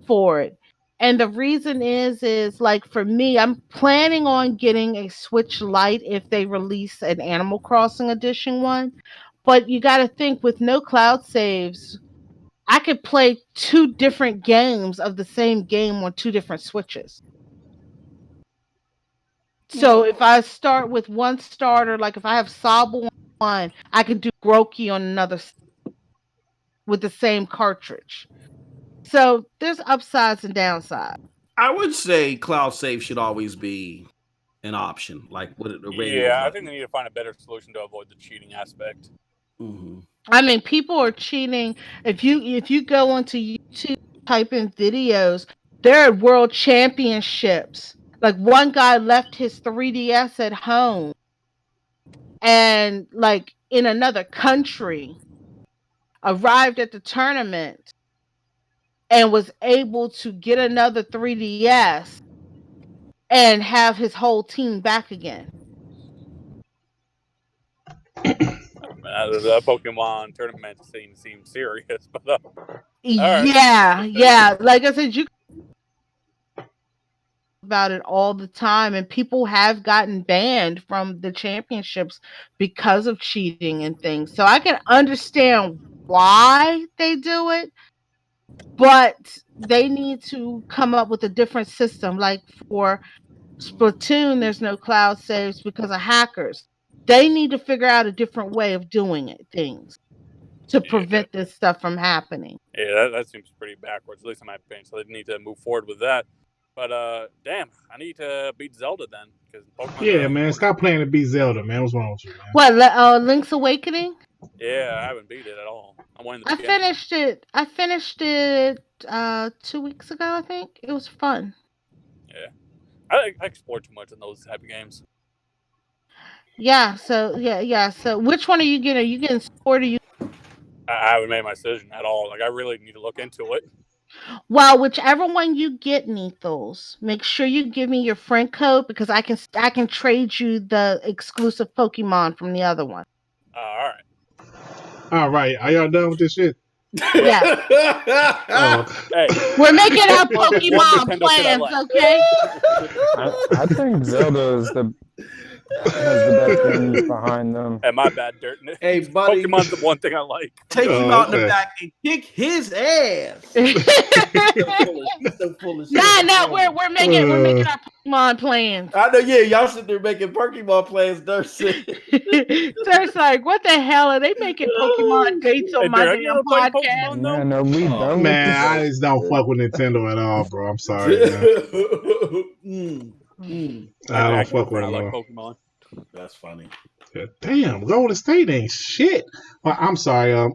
for it. And the reason is like for me, I'm planning on getting a Switch Lite if they release an Animal Crossing edition one. But you got to think with no cloud saves, I could play two different games of the same game on two different Switches. So if I start with one starter, like if I have Sobble on one, I can do Groki on another with the same cartridge. So there's upsides and downsides. I would say cloud save should always be an option, like with the radio Yeah, I button. think they need to find a better solution to avoid the cheating aspect. Mm-hmm. I mean, people are cheating. If you go onto YouTube, type in videos, there are world championships. Like one guy left his 3DS at home and like in another country arrived at the tournament and was able to get another 3DS and have his whole team back again. The Pokemon tournament seems serious, but Yeah. Like I said, you about it all the time, and people have gotten banned from the championships because of cheating and things. So I can understand why they do it, but they need to come up with a different system. Like for Splatoon, there's no cloud saves because of hackers. They need to figure out a different way of doing things to prevent this stuff from happening. Yeah, that seems pretty backwards, at least in my opinion. So they need to move forward with that. But damn, I need to beat Zelda then because Pokemon's Yeah, really man. important. Stop playing to beat Zelda, man. What's wrong with you, man? What, Link's Awakening? Yeah, I haven't beat it at all. I'm winning the I beginning. finished it 2 weeks ago, I think. It was fun. Yeah, I explore too much in those type of games. Yeah, so So which one are you getting? Are you getting Sword or you? I haven't made my decision at all. Like I really need to look into it. Well, whichever one you get, Nethos, make sure you give me your friend code because I can trade you the exclusive Pokemon from the other one. All right. All right. Are y'all done with this shit? Yeah. Hey, We're making our One Pokemon Nintendo shit I plans, like. okay? I think Zelda has the best games behind them. Hey, my bad, Dirt. Hey, buddy. Pokemon's the one thing I like. Take him out in the okay. back and kick his ass. He's so full of shit. No, we're making our Pokemon plans. I know, yeah, y'all sit there making Pokemon plans, Darcy. Dirt's like, what the hell are they making Pokemon dates on Hey, my Dirt, have you damn ever played podcast? Pokemon though? Man, are we done Man, with I this? just don't fuck with Nintendo at all, bro. I'm sorry, man. I don't fuck with I them. like at all. Pokemon. That's funny. Yeah, damn, Golden State ain't shit. Well, I'm sorry. I'm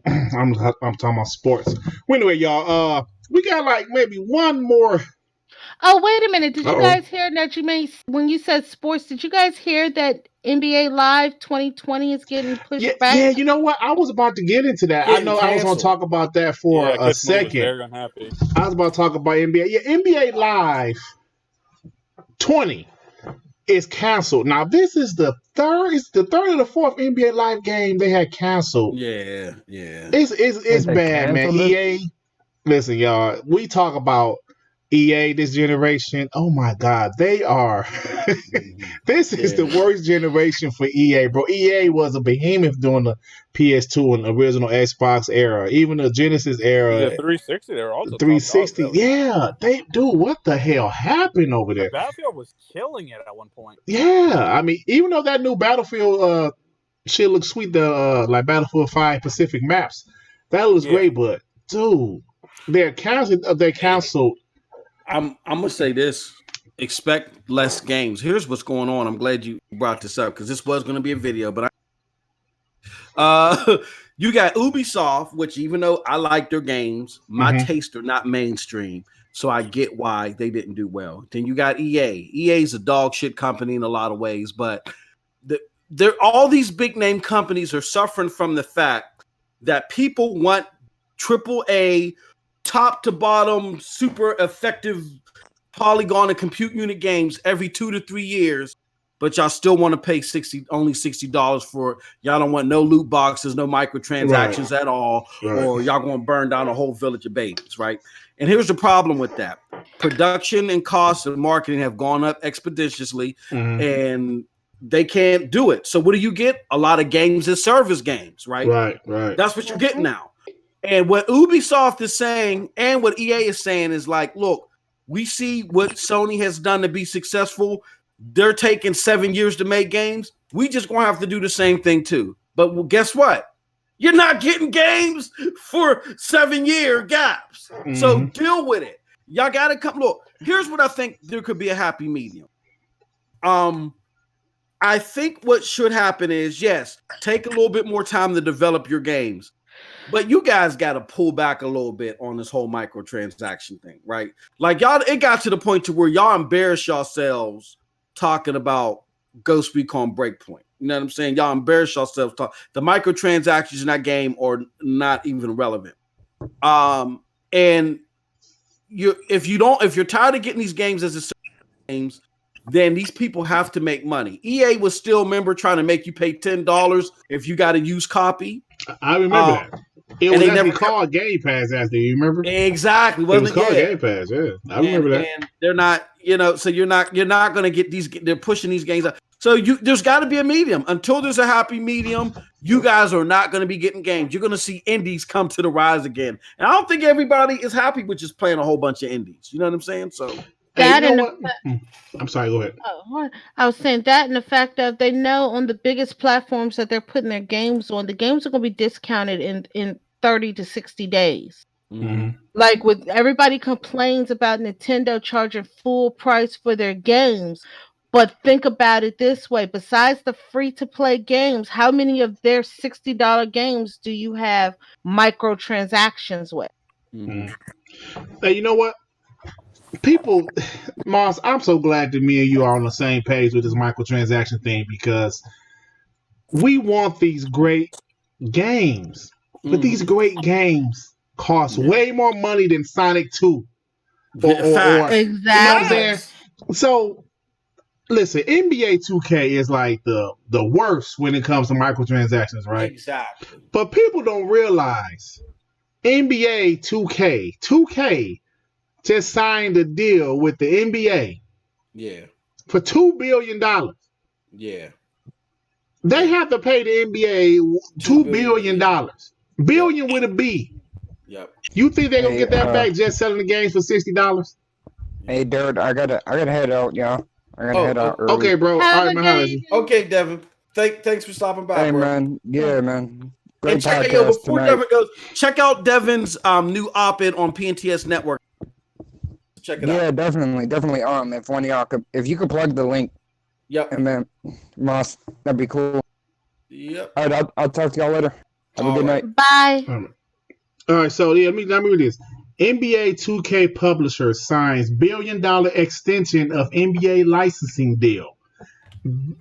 talking about sports. Well, anyway, y'all. We got like maybe one more. Oh, wait a minute. Did you Uh-oh. guys hear that when you said sports, did you guys hear that NBA Live 2020 is getting pushed back? Yeah. You know what? I was about to get into that. I know I was going to talk about that for a Chris Moore was second. very unhappy. I was about to talk about NBA. Yeah, NBA Live 20 is canceled. Now this is the third. It's the third or the fourth NBA Live game they had canceled. Yeah. It's They bad, man. canceled it? EA, listen, y'all. We talk about EA this generation. Oh my God, they are. This is the worst generation for EA, bro. EA was a behemoth during the PS2 and original Xbox era, even the Genesis era. The 360, they were also 360. top dog, really. Yeah, what the hell happened over there? Battlefield was killing it at one point. Yeah, I mean, even though that new Battlefield shit looks sweet, the like Battlefield 5 Pacific maps, that looks great, but dude, they're canceled. I'm gonna say this. expect less games. Here's what's going on. I'm glad you brought this up because this was going to be a video, but you got Ubisoft, which even though I like their games, my tastes are not mainstream. So I get why they didn't do well. Then you got EA. EA is a dog shit company in a lot of ways, but all these big name companies are suffering from the fact that people want AAA, top to bottom, super effective polygon and compute unit games every 2 to 3 years, but y'all still want to pay only $60 for y'all don't want no loot boxes, no microtransactions at all, or y'all going to burn down a whole village of babies, right? And here's the problem with that. Production and costs of marketing have gone up expeditiously, and they can't do it. So what do you get? A lot of games as service games, right? Right. That's what you get now. And what Ubisoft is saying and what EA is saying is like, look, we see what Sony has done to be successful. They're taking 7 years to make games. We just gonna have to do the same thing too. But well, guess what? You're not getting games for 7-year gaps. So deal with it. Y'all gotta come. Look, here's what I think there could be a happy medium. I think what should happen is, yes, take a little bit more time to develop your games. But you guys got to pull back a little bit on this whole microtransaction thing, right? Like y'all, it got to the point to where y'all embarrass yourselves talking about Ghost Recon Breakpoint. You know what I'm saying? Y'all embarrass yourselves. The microtransactions in that game are not even relevant. And if you're tired of getting these games as a games, then these people have to make money. EA was still, remember, trying to make you pay $10 if you got a used copy. I remember that. It was actually called Game Pass after, you remember? Exactly. It was called Game Pass, yeah. I remember that. And they're not, so you're not going to get these, they're pushing these games out. So there's got to be a medium. Until there's a happy medium, you guys are not going to be getting games. You're going to see indies come to the rise again. And I don't think everybody is happy with just playing a whole bunch of indies. You know what I'm saying? So that hey, you know I'm sorry, go ahead. I was saying that, and the fact that they know on the biggest platforms that they're putting their games on, the games are going to be discounted in 30 to 60 days. Like with everybody complains about Nintendo charging full price for their games, but think about it this way: besides the free-to-play games, how many of their $60 games do you have microtransactions with? Hey, you know what? People, Moss, I'm so glad that me and you are on the same page with this microtransaction thing because we want these great games, but these great games cost way more money than Sonic 2. Exactly. You know what I'm saying? So, listen, NBA 2K is like the worst when it comes to microtransactions, right? Exactly. But people don't realize NBA 2K just signed a deal with the NBA. Yeah. For $2 billion. Yeah. They have to pay the NBA $2 billion. Billion with a B. Yep. You think they're gonna get that back just selling the games for $60? Hey, dude, I gotta head out, y'all. I gotta head out early. Okay, bro. All right, man. Okay, Devin. Thanks for stopping by, hey, bro. man. Yeah, man. Great and check podcast before tonight. Devin goes, check out Devin's new op-ed on PNTS Network. Check it out. Yeah, definitely. If you could plug the link. Yep. And then Moss, that'd be cool. Yep. All right, I'll talk to y'all later. Have a good night. Bye. All right, so let me read this. NBA 2K publisher signs $1 billion extension of NBA licensing deal. Do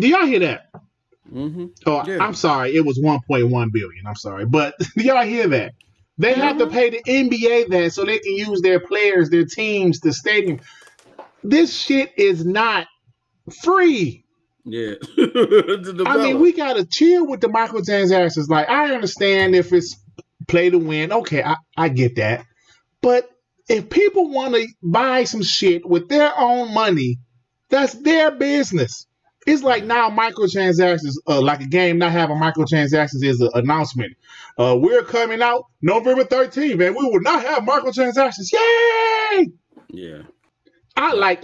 y'all hear that? Oh, yeah. I'm sorry. It was 1.1 billion. I'm sorry. But do y'all hear that? They have to pay the NBA that so they can use their players, their teams, the stadium. This shit is not free. Yeah. I mean, we got to chill with the microtransactions. Like, I understand if it's play to win. Okay, I get that. But if people want to buy some shit with their own money, that's their business. It's like now microtransactions, like a game not having microtransactions is an announcement. We're coming out November 13th, and we will not have microtransactions. Yay! Yeah. I like,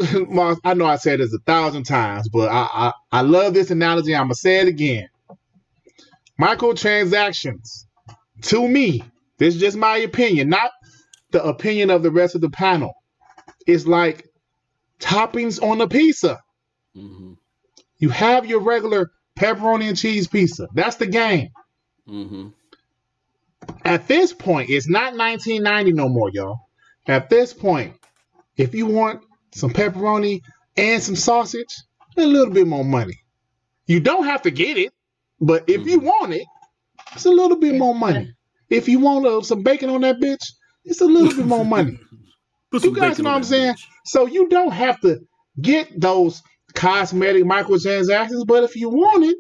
I know I said this 1,000 times, but I love this analogy. I'm going to say it again. Microtransactions, to me, this is just my opinion, not the opinion of the rest of the panel. It's like toppings on the pizza. Mm-hmm. You have your regular pepperoni and cheese pizza. That's the game. Mm-hmm. At this point, it's not 1990 no more, y'all. At this point, if you want some pepperoni and some sausage, a little bit more money. You don't have to get it, but if you want it, it's a little bit more money. If you want some bacon on that bitch, it's a little bit more money. Put You some guys bacon know what on I'm that saying? bitch. So you don't have to get those cosmetic microtransactions, but if you want it,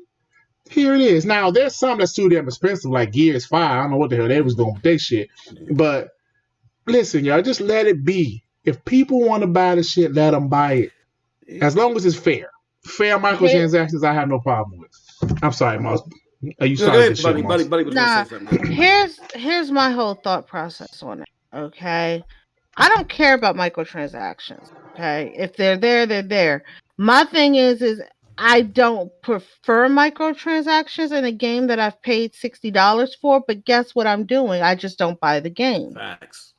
here it is. Now, there's some that's too damn expensive, like Gears 5. I don't know what the hell they was doing with that shit. Yeah. But listen, y'all, just let it be. If people want to buy the shit, let them buy it. As long as it's fair. Fair Here, microtransactions, I have no problem with. I'm sorry, Moss. You No, go started this ahead, shit, buddy. Moss. Buddy was gonna nah, say something. Go ahead. here's my whole thought process on it. Okay, I don't care about microtransactions. Okay, if they're there, they're there. My thing is I don't prefer microtransactions in a game that I've paid $60 for. But guess what I'm doing? I just don't buy the game. Facts.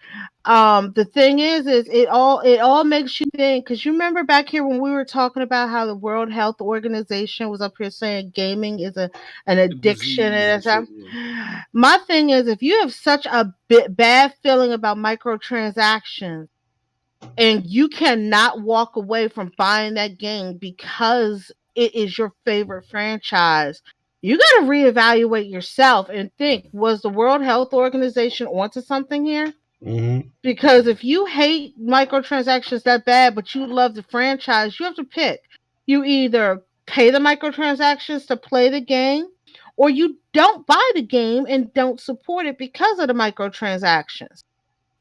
The thing is it all makes you think, because you remember back here when we were talking about how the World Health Organization was up here saying gaming is an addiction Disease and and shit. stuff. Yeah. My thing is, if you have such a bad feeling about microtransactions and you cannot walk away from buying that game because it is your favorite franchise, you got to reevaluate yourself and think, was the World Health Organization onto something here? Mm-hmm. Because if you hate microtransactions that bad, but you love the franchise, you have to pick. You either pay the microtransactions to play the game, or you don't buy the game and don't support it because of the microtransactions.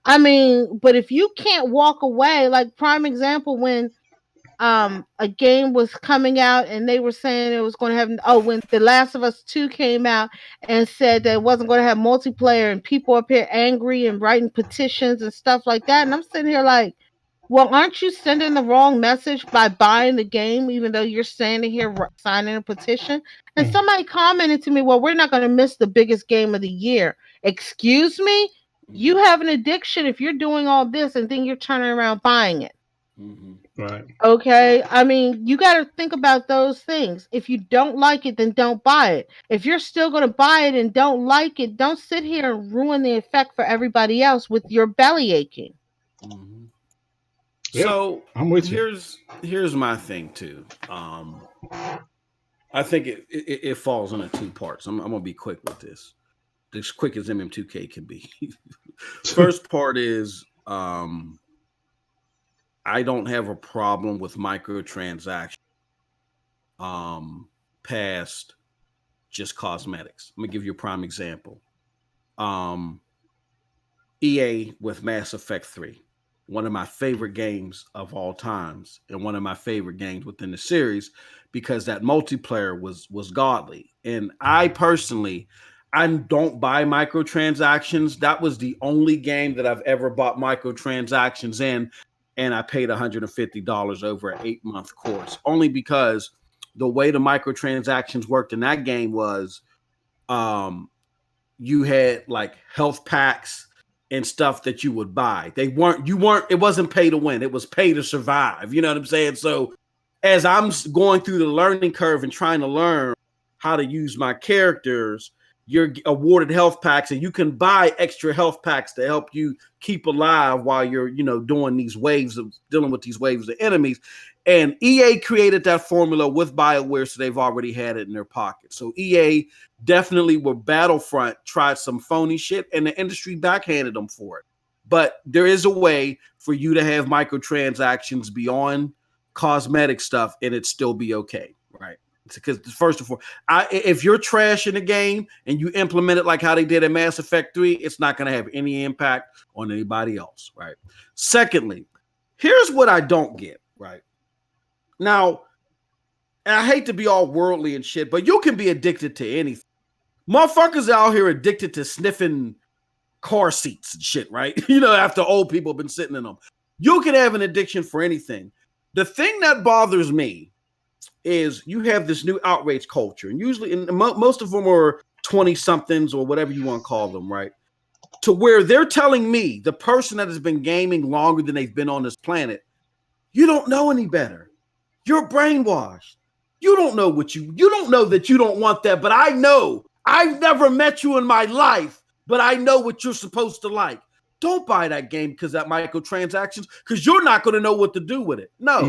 I mean, but if you can't walk away, like prime example, when a game was coming out and they were saying it was going to have, when The Last of Us 2 came out and said that it wasn't going to have multiplayer, and people up here angry and writing petitions and stuff like that, and I'm sitting here like, well, aren't you sending the wrong message by buying the game even though you're standing here signing a petition? And somebody commented to me, well, we're not going to miss the biggest game of the year. Excuse me? You have an addiction if you're doing all this and then you're turning around buying it. Mm-hmm. Right. Okay, I mean, you got to think about those things. If you don't like it, then don't buy it. If you're still going to buy it and don't like it, don't sit here and ruin the effect for everybody else with your belly aching. Mm-hmm. Yeah, So I'm with you. here's my thing too. I think it falls into two parts. I'm gonna be quick with this, as quick as MM2K can be. First part is I don't have a problem with microtransactions past just cosmetics. I'm gonna give you a prime example. EA with Mass Effect 3, one of my favorite games of all times, and one of my favorite games within the series, because that multiplayer was godly. And I personally, I don't buy microtransactions. That was the only game that I've ever bought microtransactions in, and I paid $150 over an 8-month course, only because the way the microtransactions worked in that game was you had like health packs and stuff that you would buy. It wasn't pay to win. It was pay to survive. You know what I'm saying? So as I'm going through the learning curve and trying to learn how to use my characters, you're awarded health packs, and you can buy extra health packs to help you keep alive while you're, doing these waves of dealing with these waves of enemies. And EA created that formula with BioWare, so they've already had it in their pocket. So EA definitely with Battlefront tried some phony shit, and the industry backhanded them for it. But there is a way for you to have microtransactions beyond cosmetic stuff and it still be okay, right? Because first of all, if you're trash in the game and you implement it like how they did in Mass Effect 3, it's not going to have any impact on anybody else, right? Secondly, here's what I don't get, right? Now, I hate to be all worldly and shit, but you can be addicted to anything. Motherfuckers out here addicted to sniffing car seats and shit, right? After old people have been sitting in them. You can have an addiction for anything. The thing that bothers me is you have this new outrage culture, and usually, most of them are 20-somethings or whatever you want to call them, right? To where they're telling me, the person that has been gaming longer than they've been on this planet, You don't know any better. You're brainwashed. You don't know you don't know that you don't want that, but I know. I've never met you in my life, but I know what you're supposed to like. Don't buy that game because that microtransactions, because you're not going to know what to do with it. No,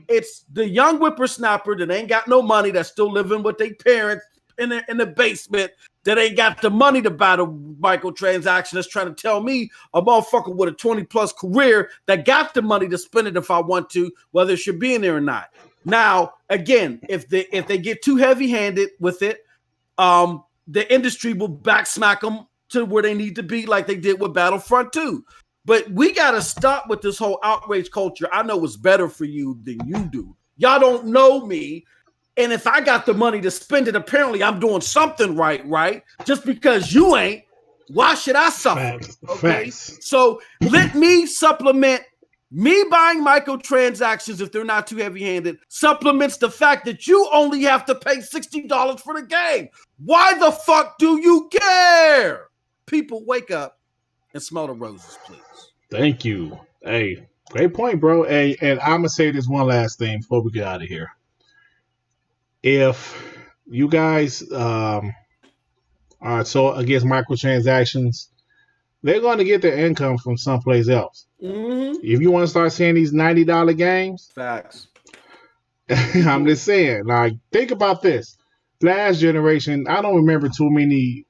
it's the young whippersnapper that ain't got no money, that's still living with their parents in the basement, that ain't got the money to buy the microtransaction, that's trying to tell me a motherfucker with a 20-plus career that got the money to spend it if I want to, whether it should be in there or not. Now, again, if they get too heavy-handed with it, the industry will backsmack them to where they need to be, like they did with Battlefront 2. But we got to stop with this whole outrage culture. I know what's better for you than you do. Y'all don't know me. And if I got the money to spend it, apparently I'm doing something right? Just because you ain't, why should I suffer? Facts. Okay. Facts. So let me supplement. Me buying microtransactions, if they're not too heavy-handed, supplements the fact that you only have to pay $60 for the game. Why the fuck do you care? People, wake up and smell the roses, please. Thank you. Hey, great point, bro. Hey, and I'm gonna say this one last thing before we get out of here. If you guys are so against microtransactions, they're going to get their income from someplace else. If you want to start seeing these $90 games, facts. I'm just saying. Like, think about this. Last generation, I don't remember too many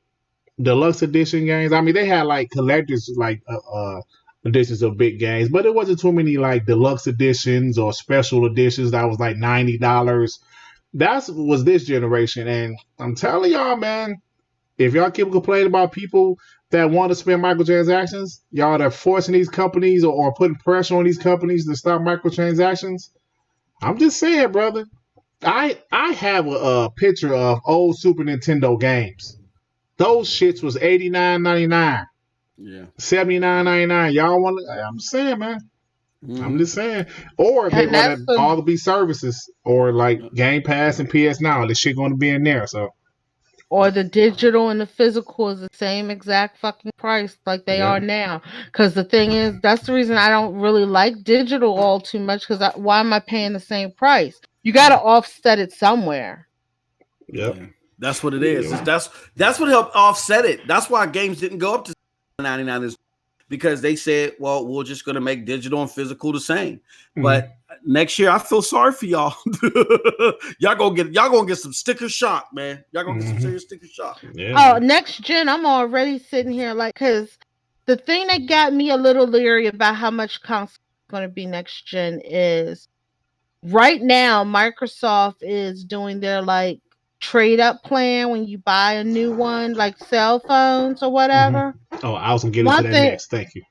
deluxe edition games. I mean, they had like collectors, like editions of big games, but it wasn't too many like deluxe editions or special editions that was like $90. That was this generation, and I'm telling y'all, man, if y'all keep complaining about people that want to spend microtransactions, y'all are forcing these companies or putting pressure on these companies to stop microtransactions. I'm just saying, brother. I have a picture of old Super Nintendo games. Those shits was $89.99. Yeah. $79.99. Y'all want to? I'm saying, man. I'm just saying. Or they're going to all be services or like Game Pass and PS Now. This shit going to be in there. So. Or the digital and the physical is the same exact fucking price like they are now. Because the thing is, that's the reason I don't really like digital all too much. Because why am I paying the same price? You got to offset it somewhere. Yep. Yeah. That's what it is. That's what helped offset it. That's why games didn't go up to $99, because they said, well, we're just going to make digital and physical the same. But next year, I feel sorry for y'all. y'all gonna get some sticker shock, man. Y'all gonna get some serious sticker shock. Yeah. Oh, next gen, I'm already sitting here like, because the thing that got me a little leery about how much console is going to be next gen is right now Microsoft is doing their like trade up plan when you buy a new one, like cell phones or whatever. Oh, I was gonna get into that next. Thank you.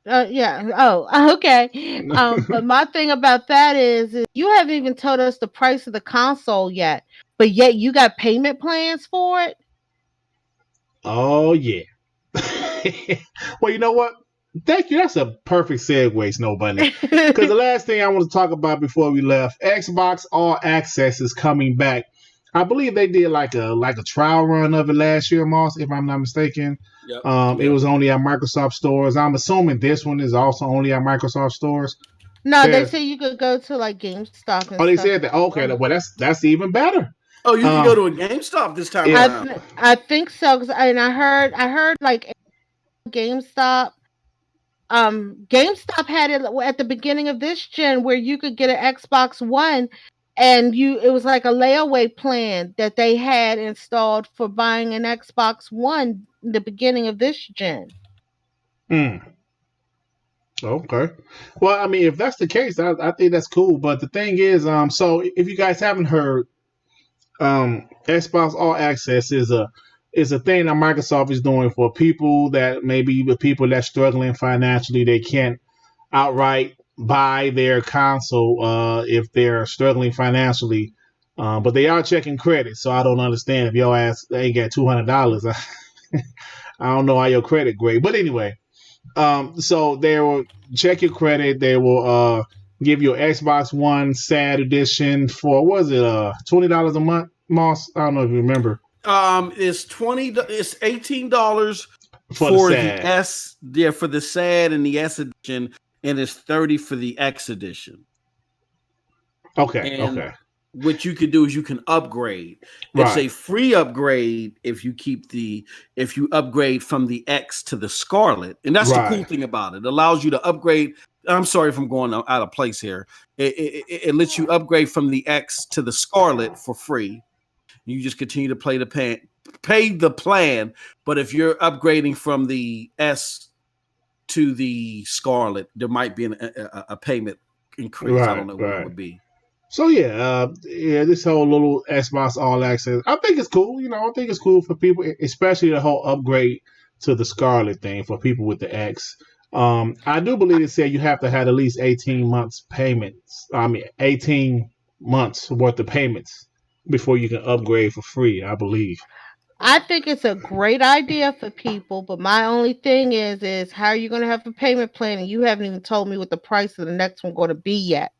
Yeah. Oh, okay. But my thing about that is you haven't even told us the price of the console yet, but yet you got payment plans for it. Oh yeah. Well, you know what? Thank you. That's a perfect segue, Snow Bunny. Because the last thing I want to talk about before we left, Xbox All Access is coming back. I believe they did like a trial run of it last year, Moss, if I'm not mistaken. Yep. It was only at Microsoft stores. I'm assuming this one is also only at Microsoft stores. No, they say you could go to like GameStop and they said that. Okay, well that's even better. Oh, you can go to a GameStop this time around. I think so, and I heard like GameStop. GameStop had it at the beginning of this gen where you could get an Xbox One, and it was like a layaway plan that they had installed for buying an Xbox One in the beginning of this gen. Okay. Well, I mean, if that's the case, I think that's cool. But the thing is, so if you guys haven't heard, Xbox All Access is a thing that Microsoft is doing for people that maybe the people that's struggling financially, they can't outright buy their console if they're struggling financially, but they are checking credit. So I don't understand if your ass ain't got $200. I don't know how your credit great, but anyway, so they will check your credit. They will give you an Xbox One SAD edition for $20 a month, Moss? I don't know if you remember. It's $18 for the S, for the SAD and the S edition, and it's $30 for the X edition. Okay. And Okay. what you can do is you can upgrade. It's Right. a free upgrade if you upgrade from the X to the Scarlet. And that's the cool Right. thing about it. It allows you to upgrade. I'm sorry if I'm going out of place here. It lets you upgrade from the X to the Scarlet for free. You just continue to pay the plan. But if you're upgrading from the S to the Scarlet, there might be a payment increase. I Right. don't know what it Right. would be. So yeah, this whole little Xbox All Access, I think it's cool. I think it's cool for people, especially the whole upgrade to the Scarlet thing for people with the X. I do believe it said you have to have at least 18 months payments. I mean, 18 months worth of payments before you can upgrade for free. I believe. I think it's a great idea for people, but my only thing is how are you going to have a payment plan and you haven't even told me what the price of the next one going to be yet?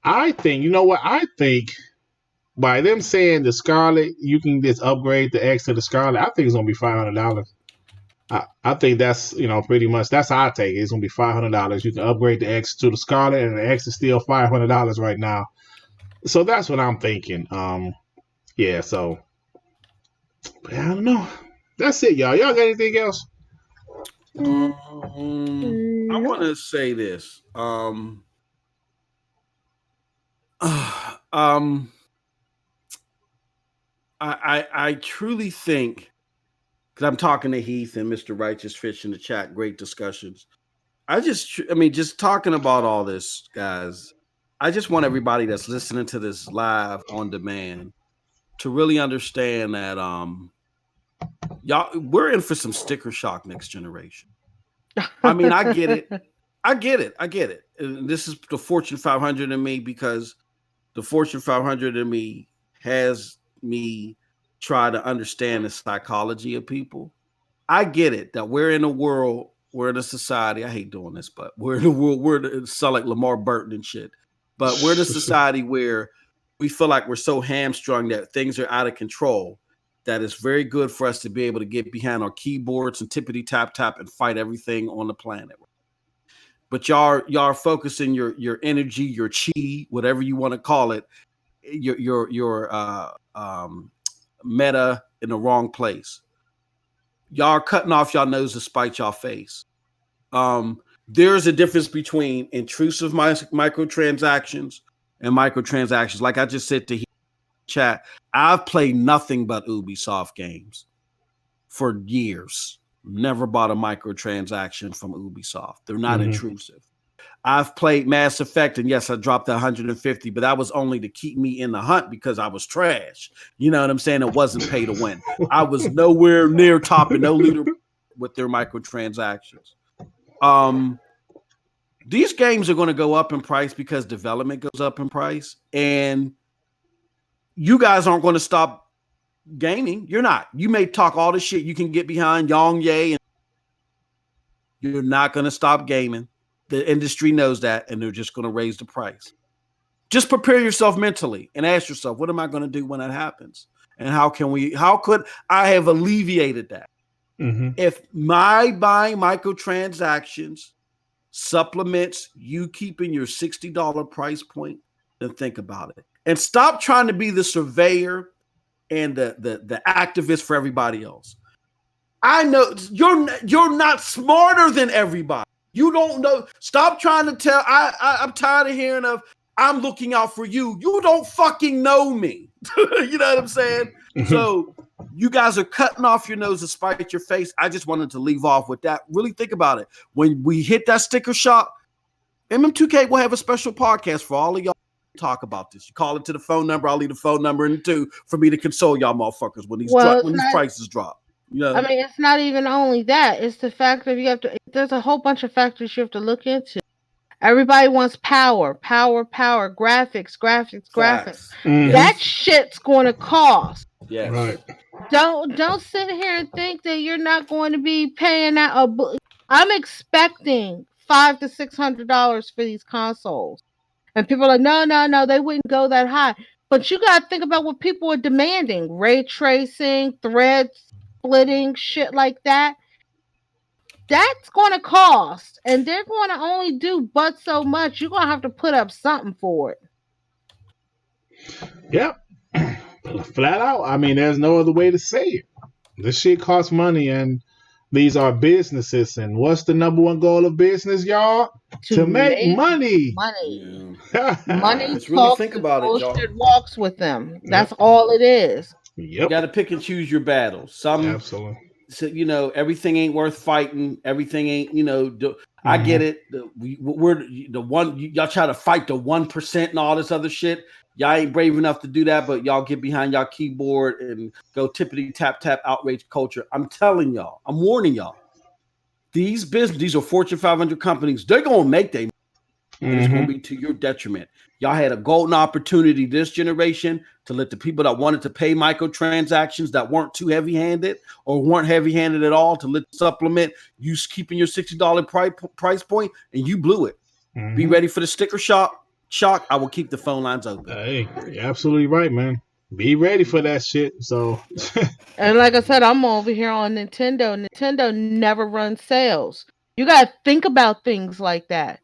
I think you know what I think by them saying the Scarlet, you can just upgrade the X to the Scarlet. I think it's gonna be $500. I think that's pretty much that's how I take it. It's gonna be $500. You can upgrade the X to the Scarlet, and the X is still $500 right now. So that's what I'm thinking. Yeah. So I don't know. That's it, y'all. Y'all got anything else? I want No. to say this. Um, I truly think because I'm talking to Heath and Mr. Righteous Fish in the chat. Great discussions. I mean, just talking about all this, guys. I just want everybody that's listening to this live on demand to really understand that y'all we're in for some sticker shock next generation. I mean, I get it. I get it. I get it. And this is the Fortune 500 in me because the Fortune 500 in me has me try to understand the psychology of people. I get it that we're in a world, we're in a society. I hate doing this, but we're in a world, sound like Lamar Burton and shit. But we're in a society where we feel like we're so hamstrung that things are out of control that it's very good for us to be able to get behind our keyboards and tippity tap tap and fight everything on the planet. But y'all are focusing your energy, your chi, whatever you want to call it, your meta in the wrong place. Y'all are cutting off y'all nose to spite y'all face. There's a difference between intrusive microtransactions and microtransactions. Like I just said to chat, I've played nothing but Ubisoft games for years. Never bought a microtransaction from Ubisoft. They're not intrusive. I've played Mass Effect, and yes, I dropped 150, but that was only to keep me in the hunt because I was trash. You know what I'm saying? It wasn't pay to win. I was nowhere near top and no leader with their microtransactions. These games are going to go up in price because development goes up in price, and you guys aren't going to stop gaming. You're not. You may talk all the shit you can get behind Yong Ye, and you're not going to stop gaming. The industry knows that, and they're just going to raise the price. Just prepare yourself mentally and ask yourself, what am I going to do when that happens? And how could I have alleviated that? If my buying microtransactions supplements you keeping your $60 price point, then think about it. And stop trying to be the surveyor and the activist for everybody else. I know you're not smarter than everybody. You don't know. Stop trying to tell. I'm tired of hearing of I'm looking out for you. You don't fucking know me. You know what I'm saying? So you guys are cutting off your nose to spite your face. I just wanted to leave off with that. Really think about it. When we hit that sticker shop, MM2K will have a special podcast for all of y'all to talk about this. You call into the phone number. I'll leave the phone number in the two for me to console y'all motherfuckers when these prices drop. Yeah. I mean, it's not even only that. It's the fact that there's a whole bunch of factors you have to look into. Everybody wants power, graphics. That shit's going to cost. Yes. Right. Don't sit here and think that you're not going to be paying out. I'm expecting $500 to $600 for these consoles, and people are like, no, they wouldn't go that high. But you got to think about what people are demanding: ray tracing, thread splitting, shit like that. That's going to cost, and they're going to only do but so much. You're going to have to put up something for it. Yep. Flat out. I mean, there's no other way to say it. This shit costs money, and these are businesses. And what's the number one goal of business, y'all? To make money. money. Yeah. Money Just really talks think and about it, y'all. bullshit walks with them. That's Yep. all it is. You got to pick and choose your battles. Some, Absolutely. so, everything ain't worth fighting. Everything ain't, I get it. We're the one, y'all try to fight the 1% and all this other shit. Y'all ain't brave enough to do that, but y'all get behind y'all keyboard and go tippity tap tap outrage culture. I'm telling y'all, I'm warning y'all. These are Fortune 500 companies. They're gonna make their, and it's gonna be to your detriment. Y'all had a golden opportunity this generation to let the people that wanted to pay microtransactions that weren't too heavy-handed or weren't heavy-handed at all to let supplement you keeping your $60 price point, and you blew it. Be ready for the sticker shock. I will keep the phone lines open. Hey, you're absolutely right, man. Be ready for that shit. So, And like I said, I'm over here on Nintendo. Nintendo never runs sales. You got to think about things like that.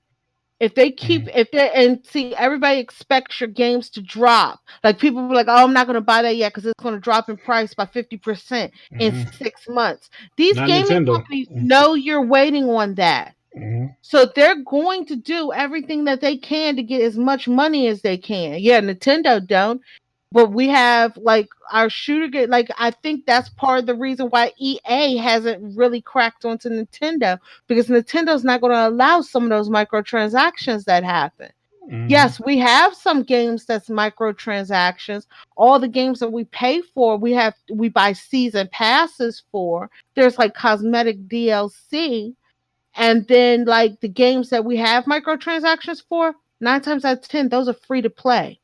If they keep, and see, everybody expects your games to drop. Like people be like, oh, I'm not going to buy that yet because it's going to drop in price by 50% in 6 months. These not gaming Nintendo. companies know you're waiting on that. Mm-hmm. So they're going to do everything that they can to get as much money as they can. Yeah, Nintendo don't. But we have like our shooter game. Like I think that's part of the reason why EA hasn't really cracked onto Nintendo, because Nintendo's not going to allow some of those microtransactions that happen. Yes, we have some games that's microtransactions. All the games that we pay for, we buy season passes for. There's like cosmetic DLC, and then like the games that we have microtransactions for, 9 times out of 10, those are free to play.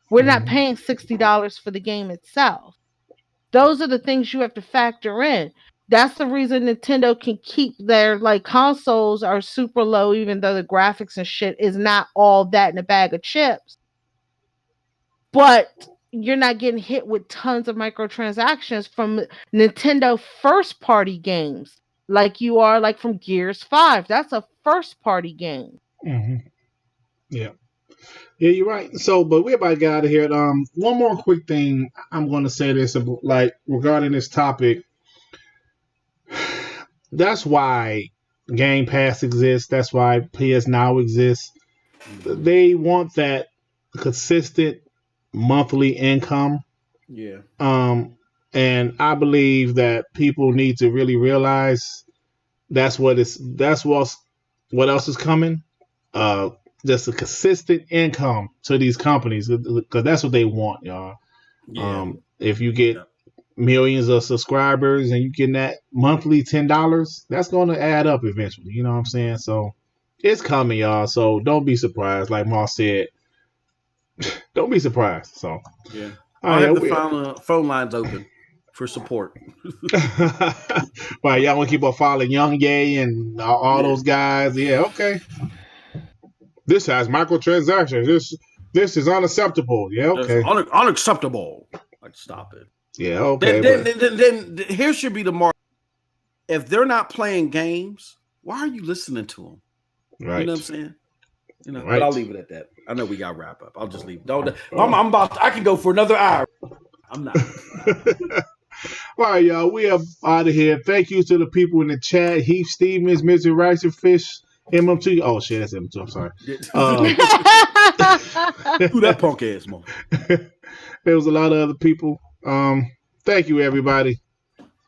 We're not paying $60 for the game itself. Those are the things you have to factor in. That's the reason Nintendo can keep their like consoles are super low, even though the graphics and shit is not all that in a bag of chips. But you're not getting hit with tons of microtransactions from Nintendo first party games like you are like from Gears 5. That's a first party game. Yeah. Yeah, you're right. So, but we're about to get out of here. One more quick thing. I'm going to say this, like regarding this topic. That's why Game Pass exists. That's why PS Now exists. They want that consistent monthly income. Yeah. And I believe that people need to really realize that's what what else is coming. Uh, just a consistent income to these companies because that's what they want, y'all. Yeah. If you get millions of subscribers and you getting that monthly $10, that's going to add up eventually. You know what I'm saying? So it's coming, y'all. So don't be surprised. Like Moss said, don't be surprised. So yeah, I have the phone lines open for support. Right, y'all want to keep on following Young Ye and all those guys. Yeah, okay. This has microtransactions. This is unacceptable. Yeah, okay. Unacceptable. Like, stop it. Yeah, okay. Then here should be the mark. If they're not playing games, why are you listening to them? Right. You know what I'm saying? Right. But I'll leave it at that. I know we got to wrap up. I'll just leave. I'm about. I can go for another hour. I'm not. All right, y'all. We are out of here. Thank you to the people in the chat. Heath Stevens, Mr. Rice and Fish, MM2. Oh shit, that's MM2. I'm sorry. Who that punk ass man? There was a lot of other people. Thank you, everybody.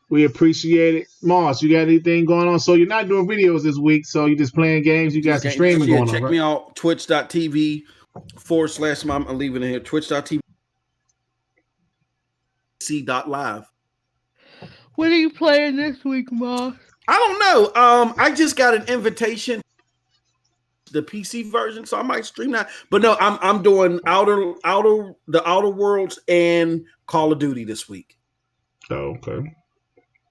We appreciate it. Moss, you got anything going on? So you're not doing videos this week, so you're just playing games. You got some streaming going on, check right? me out, twitch.tv / I'm leaving it here. Twitch.tv c.live. What are you playing this week, Moss? I don't know. I just got an invitation, the PC version, so I might stream that. But no, I'm doing the Outer Worlds and Call of Duty this week. Oh,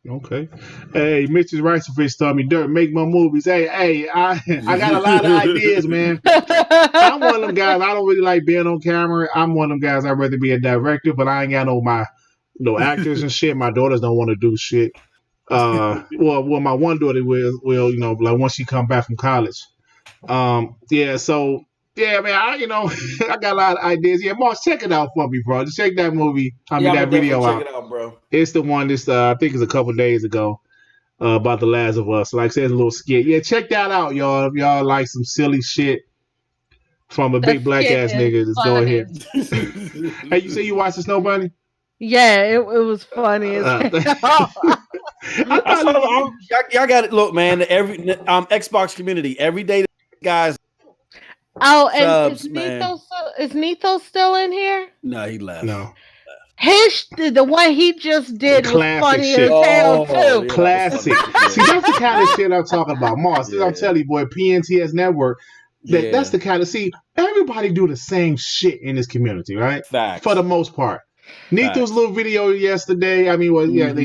okay. Hey, Mrs. Ricefish told me, Dirt, make my movies. Hey, I got a lot of ideas, man. I'm one of them guys. I don't really like being on camera. I'm one of them guys. I'd rather be a director, but I ain't got no actors and shit. My daughters don't want to do shit. Well, my one daughter will, like once she come back from college. Yeah, so Yeah, man, I got a lot of ideas. Yeah, Moss, check it out for me, bro. Just check that movie. Yeah, I'm that gonna video definitely out. check it out, bro. It's the one this I think it's a couple days ago about The Last of Us. Like I said, it's a little skit. Yeah, check that out, y'all. If y'all like some silly shit from a big That black skit ass is nigga, just go funny. ahead. Hey, you say you watched the Snow Bunny? Yeah, it was funny as hell. I That's thought what y'all got it. Look, man, every Xbox community every day, guys. Oh, and Subs, man. Is Nito still in here? No, he left. no The one he just did was classic funny shit. as hell Oh, too. yeah, that was Classic. funny. See, that's the kind of shit I'm talking about, Moss. I'm Yeah. telling you, boy, PNTS Network. Yeah. That's the kind of everybody do the same shit in this community, right? Facts. For the most part. Nito's little video yesterday.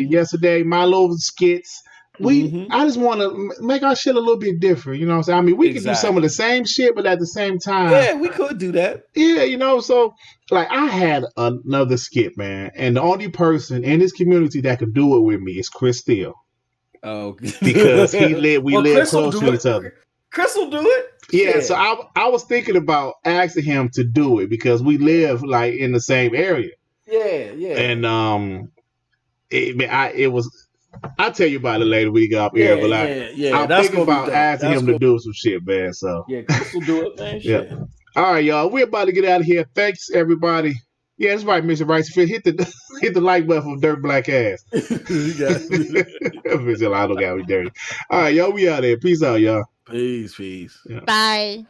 Yesterday, my little skits. I just want to make our shit a little bit different. You know what I'm saying? I mean, we can do some of the same shit, but at the same time, yeah, we could do that. Yeah, so like I had another skit, man, and the only person in this community that could do it with me is Chris Steele. Oh, because we live close to each other. Chris will do it. Yeah, so I was thinking about asking him to do it because we live like in the same area. Yeah. And it was. I'll tell you about it later. We got up here, but I'm thinking about asking him to do some shit, man. So yeah, Chris will do it, man. Yeah. Shit. All right, y'all. We're about to get out of here. Thanks, everybody. Yeah, that's right, Mr. Rice. Hit the like button for Dirt Black Ass. Mr. Lotto got me dirty. All right, y'all. We out there. Peace out, y'all. Peace. Yeah. Bye.